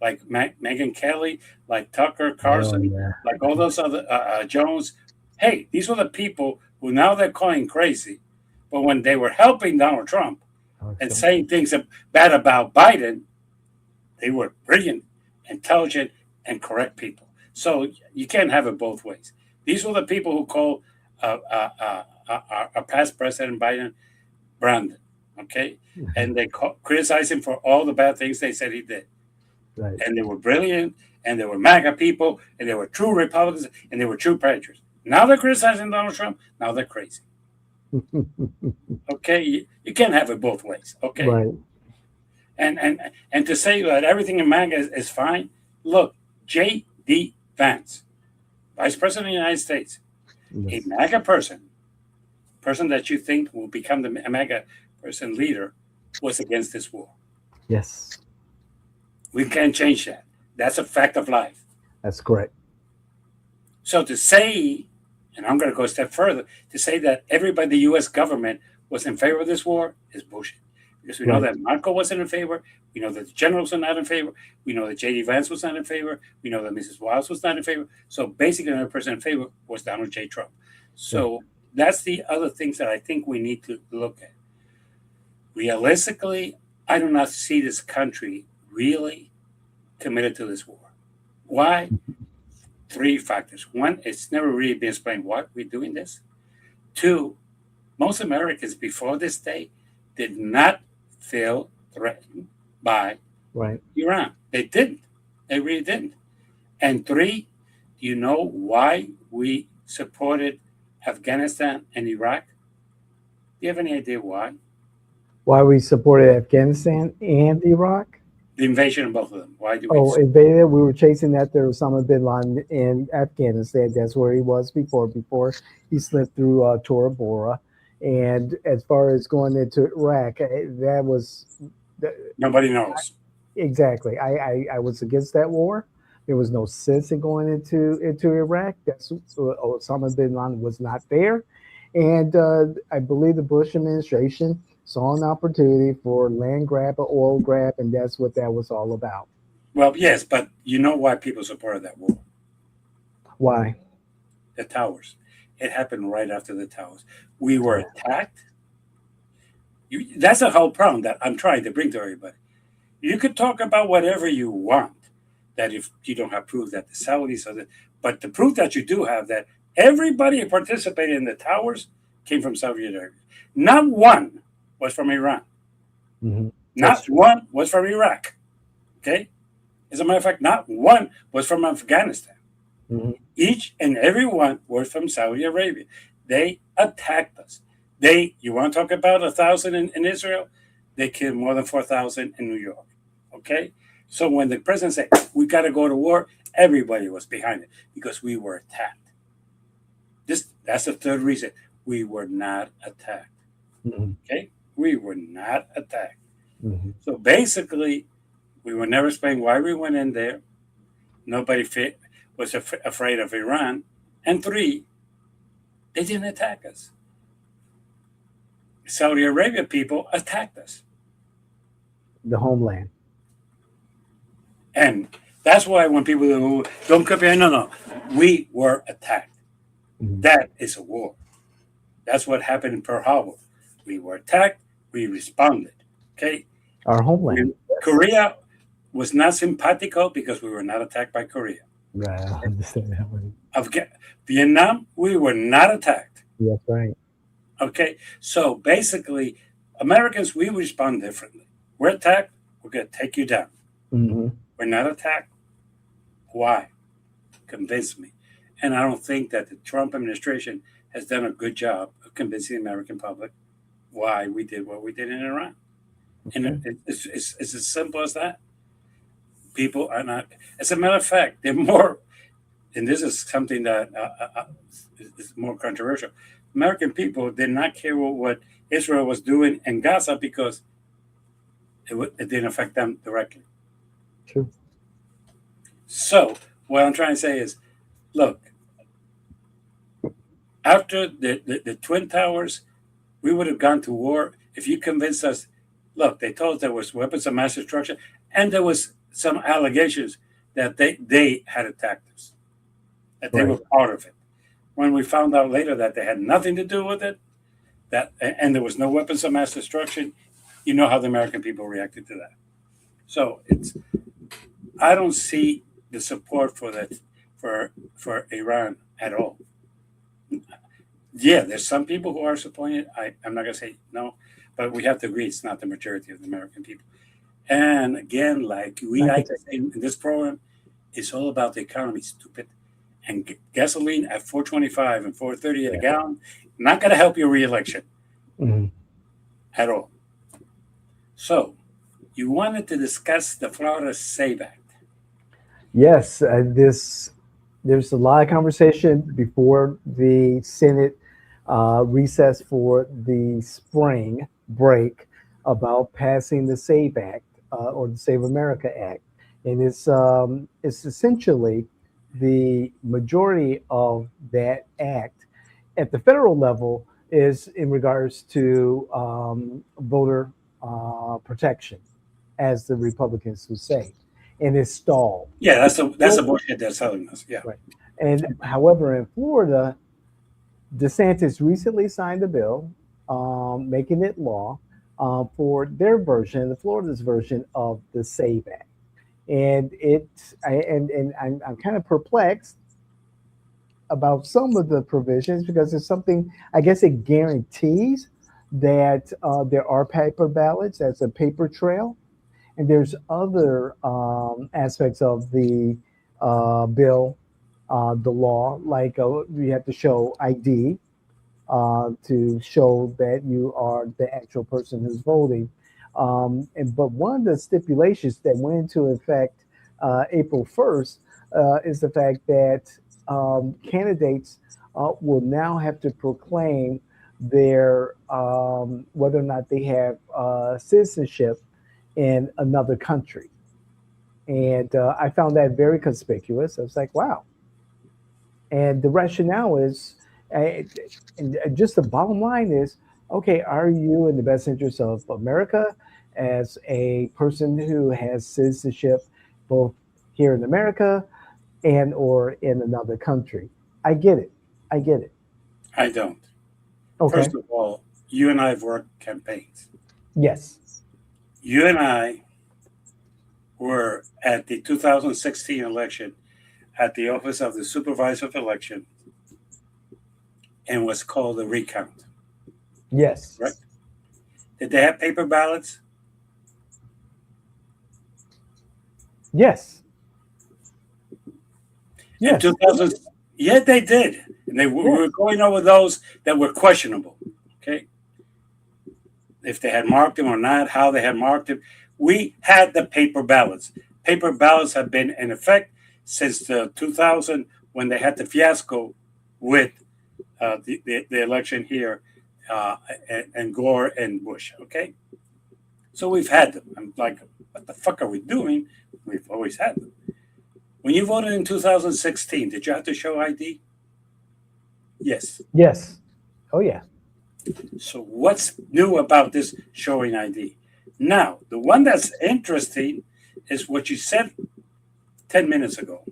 like Megan Kelly, like Tucker Oh Carlson, yeah. like all those other Jones, hey, these were the people who now they're calling crazy, but when they were helping Donald Trump, and saying things bad about Biden, they were brilliant, intelligent, and correct people. So you can't have it both ways. These were the people who called our past President Biden Brandon, okay? And they criticized him for all the bad things they said he did. Right. And they were brilliant, and they were MAGA people, and they were true Republicans, and they were true patriots. Now they're criticizing Donald Trump. Now they're crazy. Okay, you can't have it both ways. Okay, Right. And to say that everything in MAGA is fine. Look, JD Vance, Vice President of the United States, Yes. a MAGA person that you think will become the MAGA person leader, was against this war. Yes. We can't change that. That's a fact of life. That's correct. So to say, and I'm going to go a step further, to say that everybody, the U.S. government, was in favor of this war is bullshit. Because we know that Marco wasn't in favor. We know that the generals are not in favor. We know that JD Vance was not in favor. We know that Mrs. Wiles was not in favor. So basically, another person in favor was Donald J. Trump. So that's the other things that I think we need to look at. Realistically, I do not see this country really committed to this war. Why? 3 factors. One, it's never really been explained why we're doing this. 2, most Americans before this day did not feel threatened by Iran. They didn't. They really didn't. And 3, do you know why we supported Afghanistan and Iraq? Do you have any idea why? Why we supported Afghanistan and Iraq? The invasion of both of them. Why do we? Invaded. We were chasing after Osama bin Laden in Afghanistan. That's where he was before he slipped through Tora Bora. And as far as going into Iraq, that was nobody knows. Exactly. I was against that war. There was no sense in going into Iraq. That's Osama bin Laden was not there, and I believe the Bush administration saw an opportunity for land grab, or oil grab, and that's what that was all about. Well, yes, but you know why people supported that war? Why? The towers. It happened right after the towers. We were attacked. That's the whole problem that I'm trying to bring to everybody. You could talk about whatever you want, that if you don't have proof that the Saudis are but the proof that you do have that everybody who participated in the towers came from Saudi Arabia. Not one was from Iran. Mm-hmm. Not one was from Iraq. Okay? As a matter of fact, not one was from Afghanistan. Mm-hmm. Each and every one was from Saudi Arabia. They attacked us. You want to talk about 1,000 in Israel? They killed more than 4,000 in New York. Okay? So when the president said, we got to go to war, everybody was behind it because we were attacked. That's the third reason. We were not attacked. Mm-hmm. Okay? We were not attacked. Mm-hmm. So basically, we were never explained why we went in there. Nobody was afraid of Iran. And 3, they didn't attack us. Saudi Arabia people attacked us. The homeland. And that's why when people don't compare, no, we were attacked. Mm-hmm. That is a war. That's what happened in Pearl Harbor. We were attacked. We responded. Okay? Our homeland. Korea was not simpatico because we were not attacked by Korea. Right, I understand that one. Vietnam, we were not attacked. That's right. Okay? So basically, Americans, we respond differently. We're attacked, we're going to take you down. Mm-hmm. We're not attacked. Why? Convince me. And I don't think that the Trump administration has done a good job of convincing the American public why we did what we did in Iran. Okay. And it's as simple as that. People are not, as a matter of fact, they're more, and this is something that is more controversial. American people did not care what Israel was doing in Gaza because it didn't affect them directly. True. So what I'm trying to say is, look, after the Twin Towers, we would have gone to war if you convinced us. Look, they told us there was weapons of mass destruction, and there was some allegations that they had attacked us, that they were part of it. When we found out later that they had nothing to do with it, and there was no weapons of mass destruction, You know how the American people reacted to that. So it's I don't see the support for that for Iran at all. Yeah, there's some people who are supporting it. I'm not gonna say no, but we have to agree it's not the majority of the American people. And again, like we I like could to say say in this program, it's all about the economy, stupid. And gasoline at 4.25 and 4.30 a yeah. gallon, not gonna help your reelection Mhm. at all. So you wanted to discuss the Florida Save Act. Yes, this there's a lot of conversation before the Senate recess for the spring break about passing the SAVE Act or the Save America Act, and it's essentially the majority of that act at the federal level is in regards to voter protection, as the Republicans would say, and it's stalled. Yeah, that's the Well, bullshit they're selling us. Yeah, right. And however, in Florida, DeSantis recently signed a bill making it law for their version, the Florida's version of the SAVE Act. And I'm kind of perplexed about some of the provisions because it's something, I guess it guarantees that there are paper ballots as a paper trail. And there's other aspects of the bill, the law, like you have to show ID to show that you are the actual person who's voting. But one of the stipulations that went into effect April 1st is the fact that candidates will now have to proclaim their whether or not they have citizenship in another country. And I found that very conspicuous. I was like, wow. And the rationale is, uh, and just the bottom line is, okay, are you in the best interest of America as a person who has citizenship both here in America and or in another country? I get it. I get it. I don't. Okay. First of all, you and I have worked campaigns. Yes. You and I were at the 2016 election at the office of the supervisor of election and was called a recount. Yes. Right? Did they have paper ballots Yes. in Yes. They 2000? did. Yeah, they did, and we were Yes. going over those that were questionable. Okay, if they had marked them or not, how they had marked them. We had the paper ballots. Paper ballots have been in effect since the 2000 when they had the fiasco with the election here and Gore and Bush. Okay, so we've had them. I'm like, what the fuck are we doing? We've always had them. When you voted in 2016, did you have to show ID? Yes. Yes. Oh yeah. So what's new about this showing ID? Now, the one that's interesting is what you said 10 minutes ago.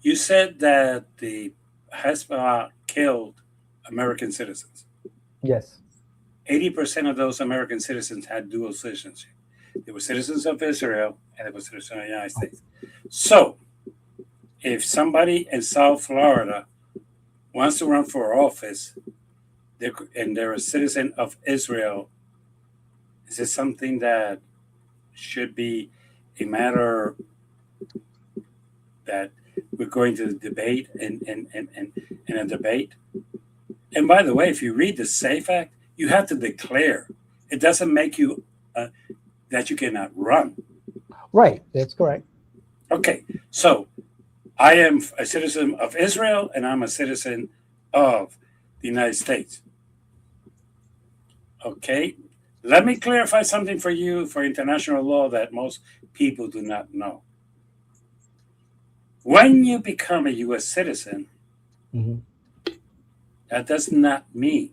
You said that the Hezbollah killed American citizens. Yes. 80% of those American citizens had dual citizenship. They were citizens of Israel and they were citizens of the United States. So, if somebody in South Florida wants to run for office and they're a citizen of Israel, is this something that should be a matter that we're going to debate in a debate? And by the way, if you read the SAFE Act, you have to declare. It doesn't make you that you cannot run. Right. That's correct. Okay, so I am a citizen of Israel and I'm a citizen of the United States. Okay, let me clarify something for you for international law that most people do not know. When you become a U.S. citizen, Hmm. that does not mean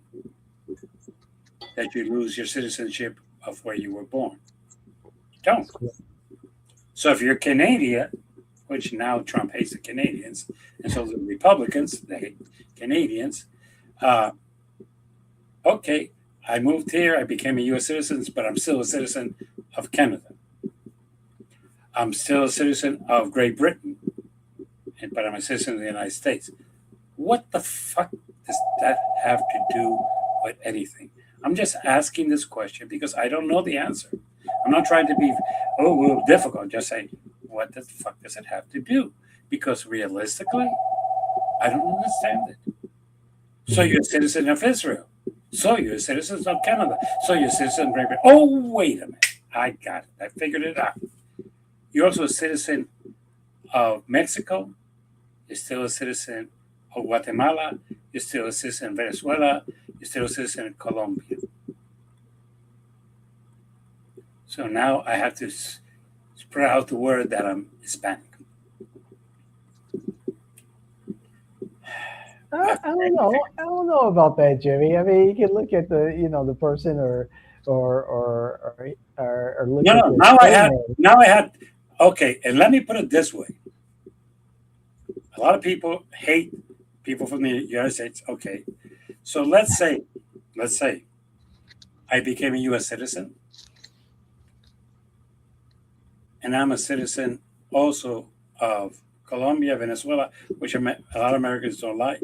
that you lose your citizenship of where you were born. You don't. That's correct. So if you're Canadian, which now Trump hates the Canadians, and so the Republicans, they hate Canadians. Uh, Okay, I moved here, I became a U.S. citizen, but I'm still a citizen of Canada. I'm still a citizen of Great Britain, but I'm a citizen of the United States. What the fuck does that have to do with anything? I'm just asking this question because I don't know the answer. I'm not trying to be difficult. I'm just saying, what the fuck does it have to do? Because realistically, I don't understand it. So you're a citizen of Israel. So you're a citizen of Canada. So you're a citizen of Great Britain. Oh, wait a minute. I got it. I figured it out. You're also a citizen of Mexico. You're still a citizen of Guatemala. You're still a citizen of Venezuela. You're still a citizen of Colombia. So now I have to spread out the word that I'm Hispanic. I don't know. I don't know about that, Jimmy. I mean, you can look at the person or look No, at no. the Now I had. surname. Now I had. Okay, and let me put it this way: a lot of people hate people from the United States. Okay, so let's say, I became a U.S. citizen, and I'm a citizen also of Colombia, Venezuela, which a lot of Americans don't like.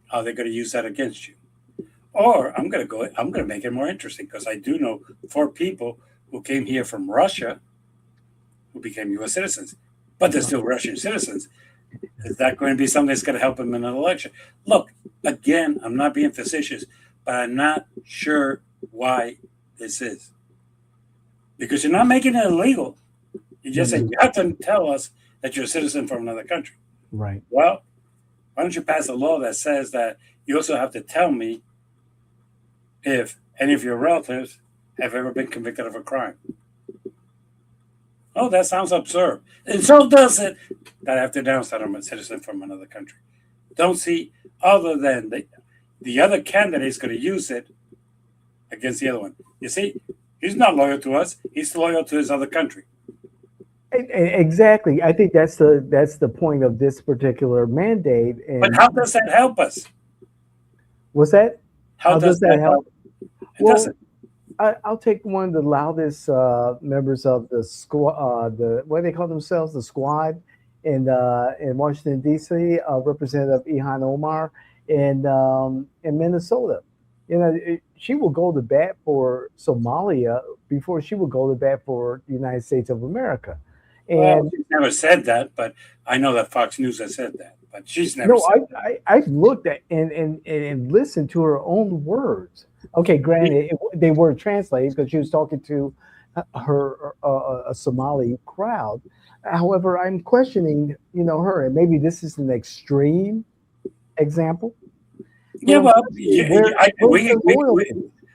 How they're going to use that against you? Or I'm going to go. I'm going to make it more interesting because I do know 4 people who came here from Russia who became U.S. citizens, but they're still Russian citizens. Is that going to be something that's going to help them in an election? Look, again, I'm not being facetious, but I'm not sure why this is. Because you're not making it illegal. You're just saying you have to tell us that you're a citizen from another country. Right. Well, why don't you pass a law that says that you also have to tell me if any of your relatives have ever been convicted of a crime? Oh, that sounds absurd. And so does it that I have to announce that I'm a citizen from another country. Don't see, other than the other candidate is going to use it against the other one. You see, he's not loyal to us. He's loyal to his other country. Exactly. I think that's the point of this particular mandate. But And how does that help us? what's that? How How does does that that help? help? It doesn't. Well, I'll take one of the loudest members of the squad, the what do they call themselves, the squad in Washington D.C., Representative Ilhan Omar in Minnesota. She will go to bat for Somalia before she will go to bat for the United States of America. Well, And she's never said that, but I know that Fox News has said that. But she's never no, said I've looked at and listened to her own words. Okay, that. granted, they were translated because she was talking to her a Somali crowd. However, I'm questioning, her, and maybe this is an extreme example, but Yeah, I'm well, questioning where's we, the we, we, loyalty.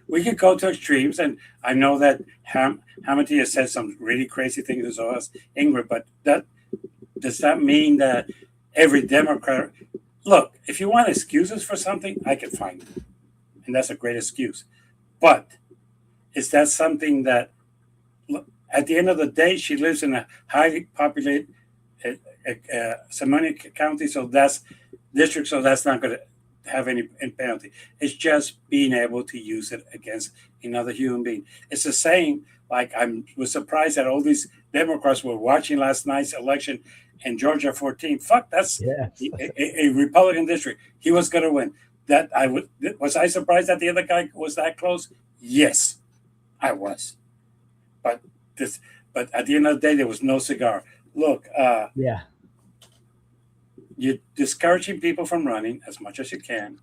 we could go to extremes, and I know that Hamilton has said some really crazy things as well as Ingrid, but does that mean that every Democrat? Look, if you want excuses for something, I can find it, and that's a great excuse. But is that something that, at the end of the day, she lives in a highly populated Seminole County, so that's district, so that's not going to have any penalty. It's just being able to use it against another human being. It's the same. Like I was surprised that all these Democrats were watching last night's election in Georgia 14. Fuck, that's Yes. a Republican district. He was going to win. That I was I surprised that the other guy was that close? Yes, I was. But this, but at the end of the day, there was no cigar. Look, Yeah. you're discouraging people from running as much as you can.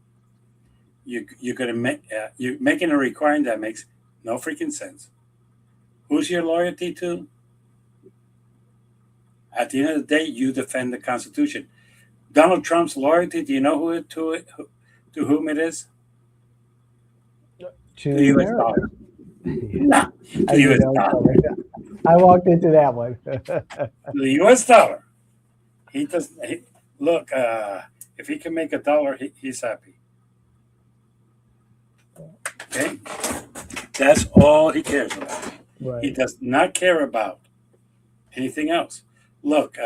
You're gonna make you're making a requirement that makes no freaking sense. Who's your loyalty to? At the end of the day, you defend the Constitution. Donald Trump's loyalty. Do you know to whom it is? To the To U.S. America. dollar. Yeah, No, to I the knew U.S. that was dollar. coming. I walked into that one. To the U.S. dollar. He does. Look, if he can make a dollar, he's happy. Okay, that's all he cares about. He Right. does not care about anything else. Look,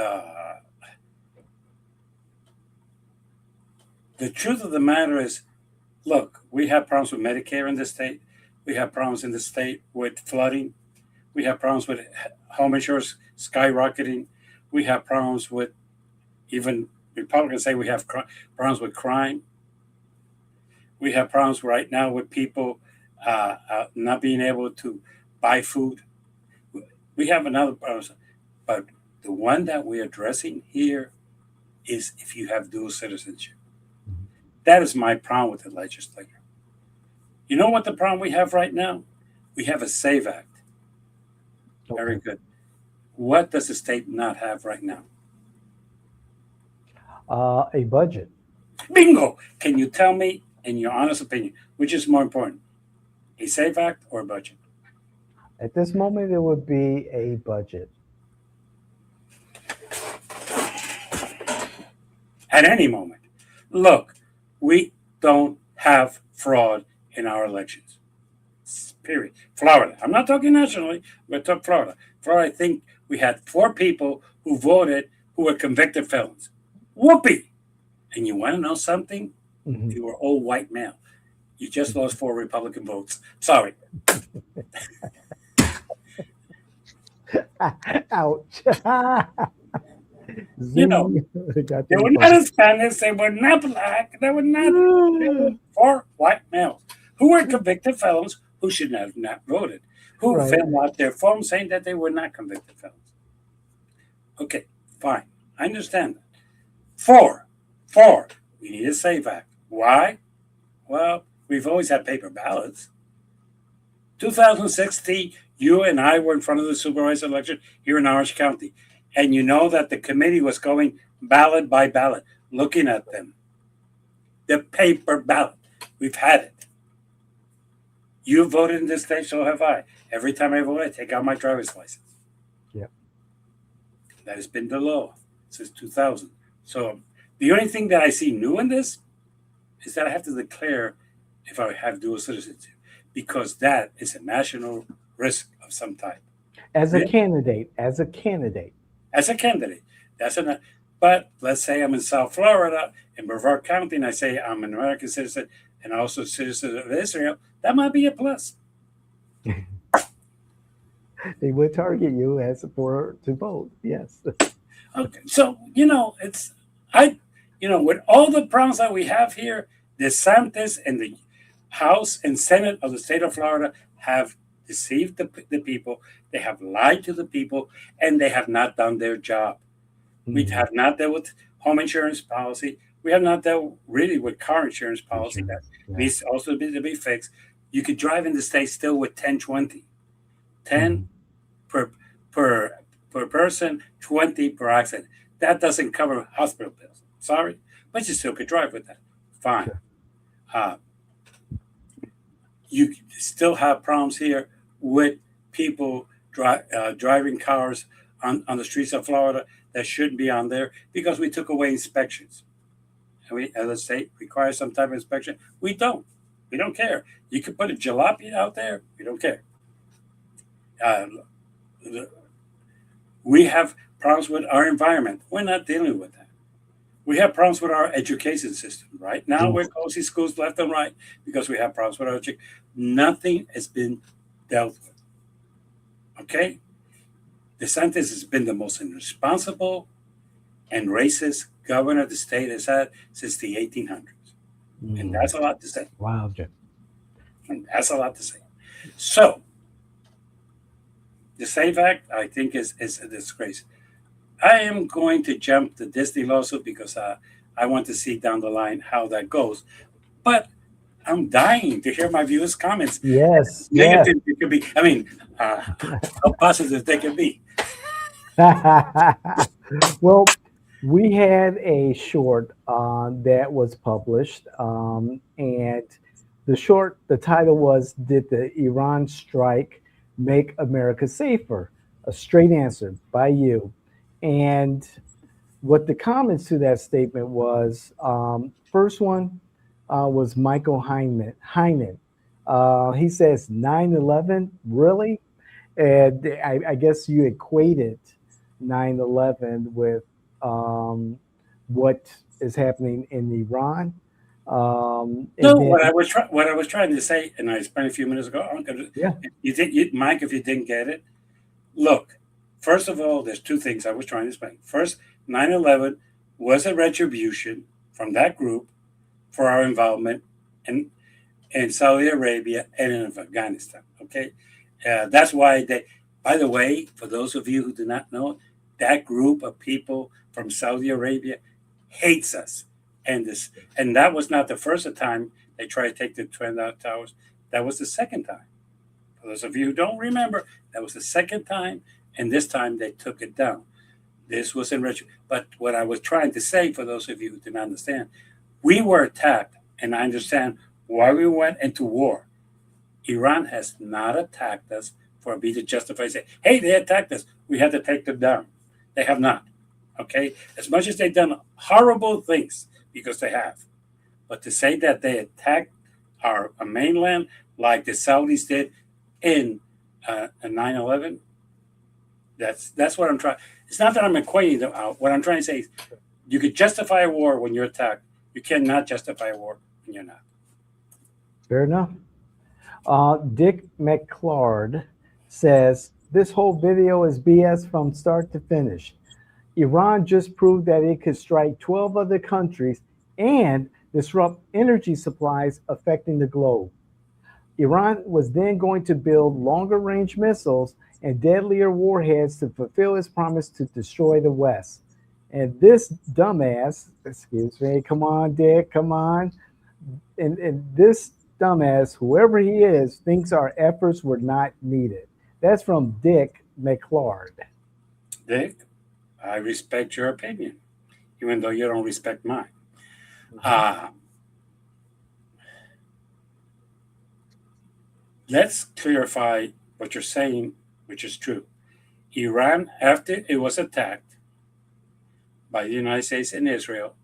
the truth of the matter is, Look, we have problems with Medicare in the state. We have problems in the state with flooding. We have problems with home insurance skyrocketing. We have problems with even Republicans say we have problems with crime. We have problems right now with people not being able to buy food. We have another problem, but the one that we're addressing here is if you have dual citizenship. Mhm. That is my problem with the legislature. You know what the problem we have right now? We have a SAVE Act. Very Okay. good. What does the state not have right now? A budget. Bingo! Can you tell me, in your honest opinion, which is more important, a SAVE Act or a budget? At this moment, it would be a budget. At any moment. Look, we don't have fraud in our elections. Period. Florida. I'm not talking nationally. We're talking Florida. Florida, I think we had 4 people who voted who were convicted felons. Whoopee! And you want to know something? Mhm. You were all white male. You just lost 4 Republican votes. Sorry. Ouch. You know, Zing. Got they you were not funny. Hispanics. They were not black. They were not. They were 4 white males who were convicted felons who should have not voted, who Right. filled out their form saying that they were not convicted felons. Okay, fine. I understand that. Four, four. We need a SAVE Act. Why? Well, we've always had paper ballots. 2016, you and I were in front of the supervisor election here in Orange County. And you know that the committee was going ballot by ballot, looking at them. The paper ballot. We've had it. You voted in this state, so have I. Every time I vote, I take out my driver's license. Yeah. That has been the law since 2000. So the only thing that I see new in this is that I have to declare if I have dual citizenship, because that is a national risk of some type. As a Really? candidate, as a candidate. As a candidate, that's enough. But let's say I'm in South Florida, in Brevard County, and I say I'm an American citizen and also a citizen of Israel. That might be a plus. They would target you as for to vote. Yes. Okay, so I, with all the problems that we have here, DeSantis and the House and Senate of the state of Florida have deceived the people. They have lied to the people, and they have not done their job. We Mhm. have not dealt with home insurance policy. We have not dealt really with car insurance policy that Insurance. Yeah. needs also to be fixed. You could drive in the state still with 10/20, 10 Mhm. per per per person, 20 per accident. That doesn't cover hospital bills. Sorry, but you still could drive with that. Fine. Sure. Uh, you still have problems here with people driving cars on the streets of Florida that shouldn't be on there because we took away inspections. And we, as a state, require some type of inspection. We don't. We don't care. You could put a jalopy out there. We don't care. Uh, we have problems with our environment. We're not dealing with that. We have problems with our education system. Right now, Mhm. we're closing schools left and right because we have problems with our education. Nothing has been dealt with. Okay? DeSantis has been the most irresponsible and racist governor the state has had since the 1800s. And Mm. that's a lot to say. Wow, Jeff. And that's a lot to say. So, the SAVE Act, I think, is a disgrace. I am going to jump the Disney lawsuit because I want to see down the line how that goes. But I'm dying to hear my viewers' comments. Yes. Yes. Negative it could be. I mean, how positive they can be. Well, we had a short that was published, and the title was "Did the Iran Strike Make America Safer?" A straight answer by you. And what the comments to that statement was, first one was Michael Hyman. He says 9/11, really? And I guess you equated 9/11 with um, what is happening in Iran. And No, then what I was trying to say, and I explained a few minutes ago. I'm gonna, yeah, Mike, if you didn't get it, look. First of all, there's two things I was trying to explain. First, 9/11 was a retribution from that group for our involvement in Saudi Arabia and in Afghanistan. Okay, that's why they. By the way, for those of you who do not know, that group of people from Saudi Arabia hates us, and that was not the first time they tried to take the Twin Towers. That was the second time. For those of you who don't remember, that was the second time, and this time they took it down. This was in retro. But what I was trying to say, for those of you who didn't understand, we were attacked, and I understand why we went into war. Iran has not attacked us for me to justify say, hey, they attacked us. We had to take them down. They have not. Okay? As much as they've done horrible things, because they have. But to say that they attacked our mainland like the Saudis did in 9/11, that's what I'm trying. It's not that I'm equating them out. What I'm trying to say is you could justify a war when you're attacked. You cannot justify a war when you're not. fair enough. Dick McClard says this whole video is BS from start to finish. Iran just proved that it could strike 12 other countries and disrupt energy supplies affecting the globe. Iran was then going to build longer range missiles and deadlier warheads to fulfill its promise to destroy the West. And this dumbass, excuse me, come on, Dick, come on. And this dumbass, whoever he is, thinks our efforts were not needed. That's from Dick McClard. Dick, I respect your opinion, even though you don't respect mine. Mhm. Uh, let's clarify what you're saying, which is true. Iran, after it was attacked by the United States and Israel,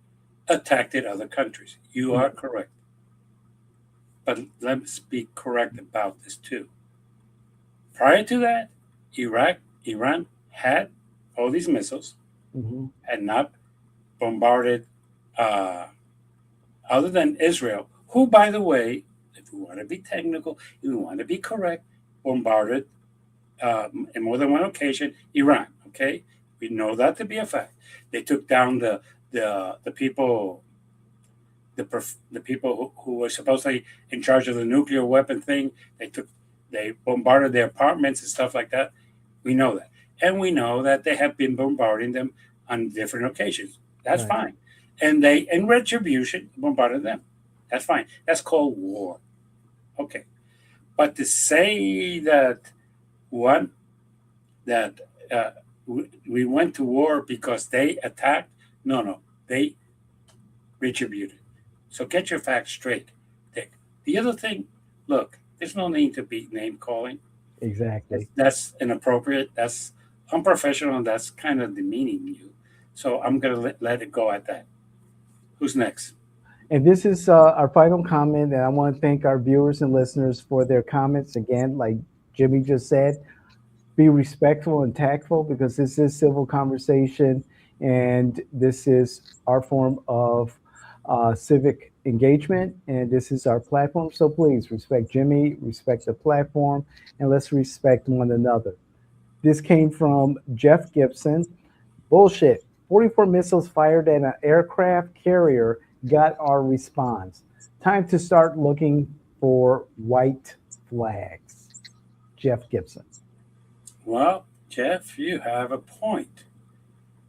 attacked other countries. You are correct. But let's be correct about this too. Prior to that, Iran had all these missiles, Mhm. had not bombarded, uh, other than Israel, who, by the way, if we want to be technical, if we want to be correct, bombarded in more than one occasion Iran. Okay, we know that to be a fact. They took down the people, the people who were supposedly in charge of the nuclear weapon thing. They bombarded their apartments and stuff like that. We know that, and we know that they have been bombarding them on different occasions. That's Right. fine, and they, in retribution, bombarded them. That's fine. That's called war. Okay, but to say that one that we went to war because they attacked, no, no, they retributed. So get your facts straight, Dick. The other thing, look, there's no need to be name calling. Exactly. That's inappropriate. That's unprofessional, and that's kind of demeaning you. So I'm gonna let it go at that. Who's next? And this is our final comment. And I want to thank our viewers and listeners for their comments. Again, like Jimmy just said, be respectful and tactful because this is civil conversation and this is our form of civic engagement and this is our platform. So please respect Jimmy, respect the platform, and let's respect one another. This came from Jeff Gibson. Bullshit. 44 missiles fired at an aircraft carrier got our response. Time to start looking for white flags. Jeff Gibson. Well, Jeff, you have a point.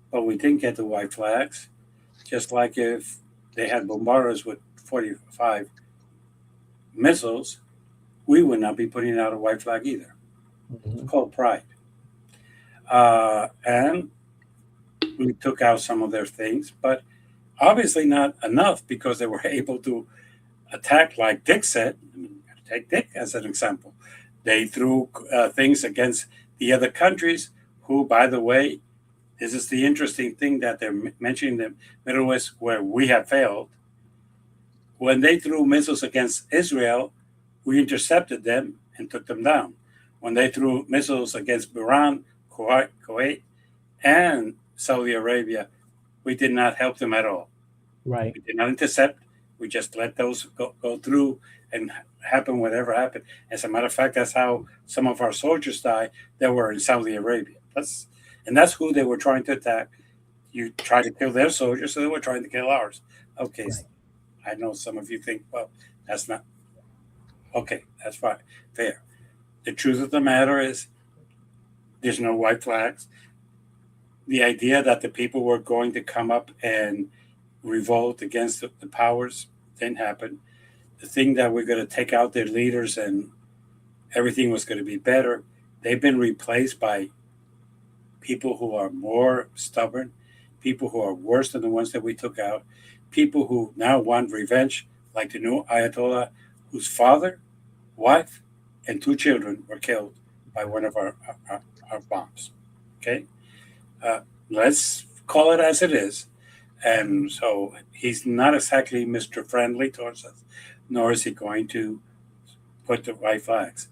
But we didn't get the white flags. Just like if they had bombarders with 45 missiles, we would not be putting out a white flag either. It's Mhm. called pride. And we took out some of their things, but obviously not enough because they were able to attack, like Dick said. I mean, take Dick as an example. They threw things against the other countries, who, by the way, this is the interesting thing that they're mentioning the Middle West where we have failed. When they threw missiles against Israel, we intercepted them and took them down. When they threw missiles against Iran, Kuwait, and Saudi Arabia, we did not help them at all. Right. We did not intercept. We just let those go through and happen whatever happened. As a matter of fact, that's how some of our soldiers died that were in Saudi Arabia. That's who they were trying to attack. You try to kill their soldiers, so they were trying to kill ours. Okay, Right. I know some of you think, well, that's not okay. That's fine, fair. The truth of the matter is, there's no white flags. The idea that the people were going to come up and revolt against the powers didn't happen. The thing that we're going to take out their leaders and everything was going to be better, they've been replaced by people who are more stubborn, people who are worse than the ones that we took out, people who now want revenge, like the new Ayatollah, whose father, wife, and two children were killed by one of our bombs. Okay? Uh, let's call it as it is. And so he's not exactly Mr. Friendly towards us, nor is he going to put the white flags.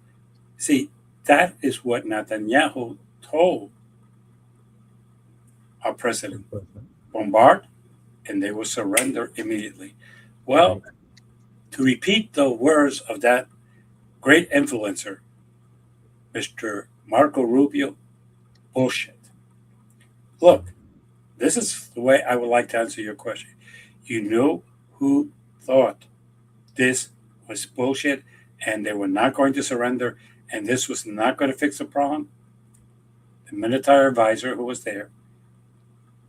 See, that is what Netanyahu told our president: bombard and they will surrender immediately. Well, Right. to repeat the words of that great influencer, Mr. Marco Rubio, bullshit. Look, this is the way I would like to answer your question. You know who thought this was bullshit and they were not going to surrender and this was not going to fix the problem? The military advisor who was there,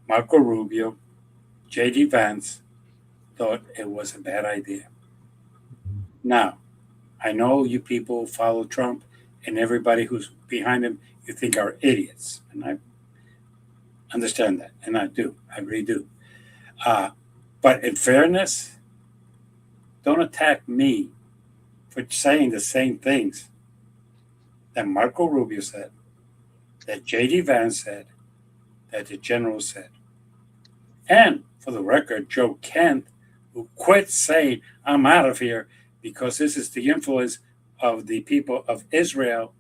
Marco Rubio, JD Vance, thought it was a bad idea. Now, I know you people follow Trump and everybody who's behind him you think are idiots. And I understand that. And I do. I really do. Uh, but in fairness, don't attack me for saying the same things that Marco Rubio said, that JD Vance said, that the general said. And for the record, Joe Kent, who quit saying, I'm out of here because this is the influence of the people of Israel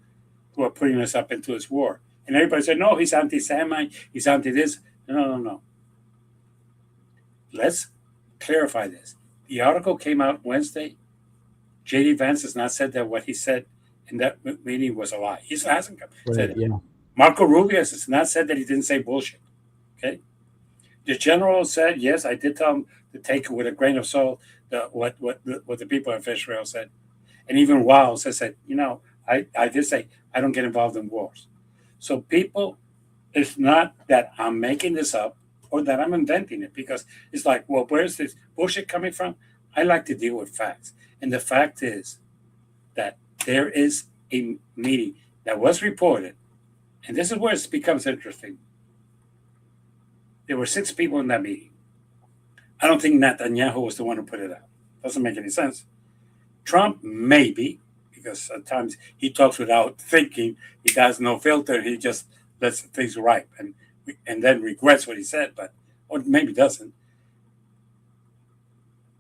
who are putting us up into this war. And everybody said, no, he's anti Semite, he's anti this. No, no, no. Let's clarify this. The article came out Wednesday. JD Vance has not said that what he said in that meeting was a lie. He hasn't said Right. it. Yeah. Marco Rubio has not said that he didn't say bullshit. Okay. The general said, yes, I did tell him to take it with a grain of salt what the people of Israel said. And even Wiles has said, I did say I don't get involved in wars. So people, it's not that I'm making this up or that I'm inventing it because it's like, well, where's this bullshit coming from? I like to deal with facts. And the fact is that there is a meeting that was reported, and this is where it becomes interesting. There were 6 people in that meeting. I don't think Netanyahu was the one who put it out. Doesn't make any sense. Trump, maybe, because at times he talks without thinking. He has no filter. He just lets things ripe and then regrets what he said, but or maybe doesn't.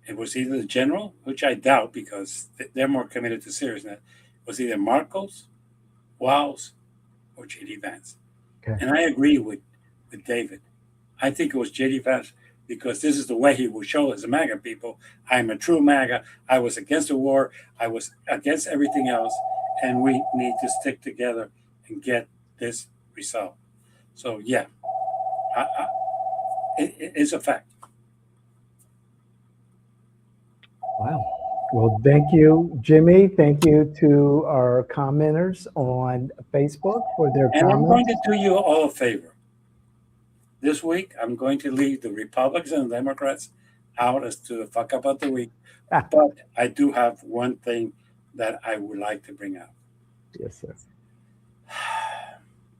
It was either the general, which I doubt because they're more committed to seriousness. It was either Marcos, Wiles, or JD Vance. Okay. And I agree with David. I think it was JD Vance because this is the way he will show as a MAGA people. I'm a true MAGA. I was against the war. I was against everything else. And we need to stick together and get this result. So, yeah, it's a fact. Wow. Well, thank you, Jimmy. Thank you to our commenters on Facebook for their And I'm going comments. to do you all a favor. This week, I'm going to leave the Republicans and the Democrats out as to the fuck up of the week. But I do have one thing that I would like to bring up. Yes, sir.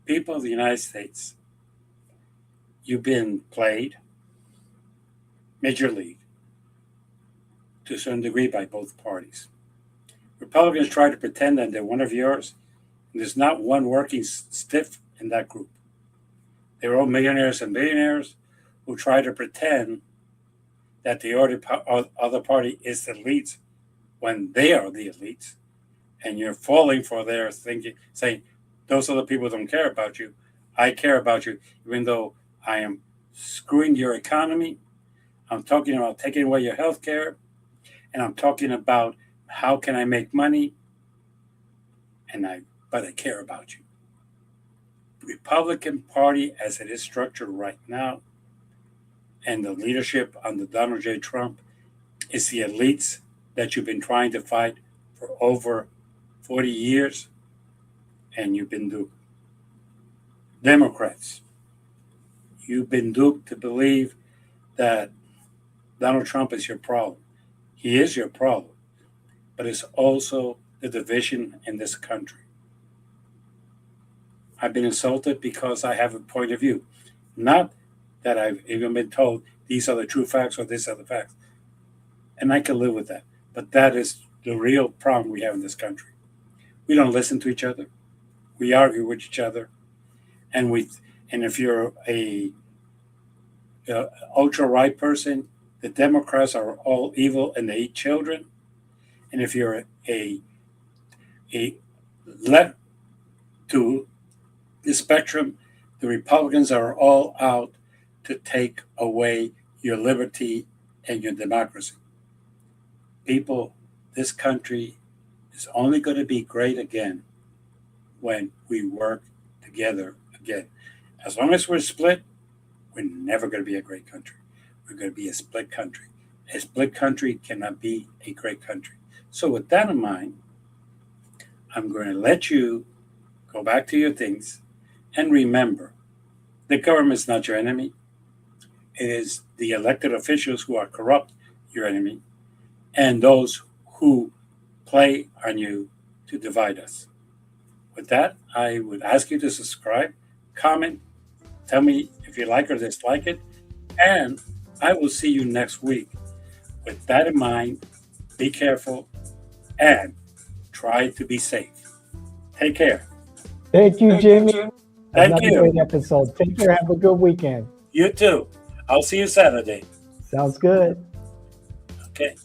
People of the United States, you've been played major league to a certain degree by both parties. Republicans try to pretend that they're one of yours, and there's not one working stiff in that group. They're all millionaires and billionaires who try to pretend that the other party is the elites when they are the elites, and you're falling for their thinking, saying, those other people don't care about you. I care about you, even though I am screwing your economy. I'm talking about taking away your health care. and I'm talking about how can I make money, but I care about you. Republican Party, as it is structured right now, and the leadership under Donald J. Trump, is the elites that you've been trying to fight for over 40 years, and you've been duped. Democrats, you've been duped to believe that Donald Trump is your problem. He is your problem, but it's also the division in this country. I've been insulted because I have a point of view, not that I've even been told these are the true facts or these are the facts. And I can live with that. But that is the real problem we have in this country. We don't listen to each other. We argue with each other. And if you're a ultra right person, the Democrats are all evil and they eat children. And if you're a left to the spectrum, the Republicans are all out to take away your liberty and your democracy. People, this country is only going to be great again when we work together again. As long as we're split, we're never going to be a great country. We're going to be a split country. A split country cannot be a great country. So with that in mind, I'm going to let you go back to your things and remember, the government is not your enemy. It is the elected officials who are corrupt your enemy, and those who play on you to divide us. With that, I would ask you to subscribe, comment, tell me if you like or dislike it, and I will see you next week. With that in mind, be careful and try to be safe. Take care. Thank you, Jimmy. Thank Another you. great episode. Take care. Have a good weekend. You too. I'll see you Saturday. Sounds good. Okay.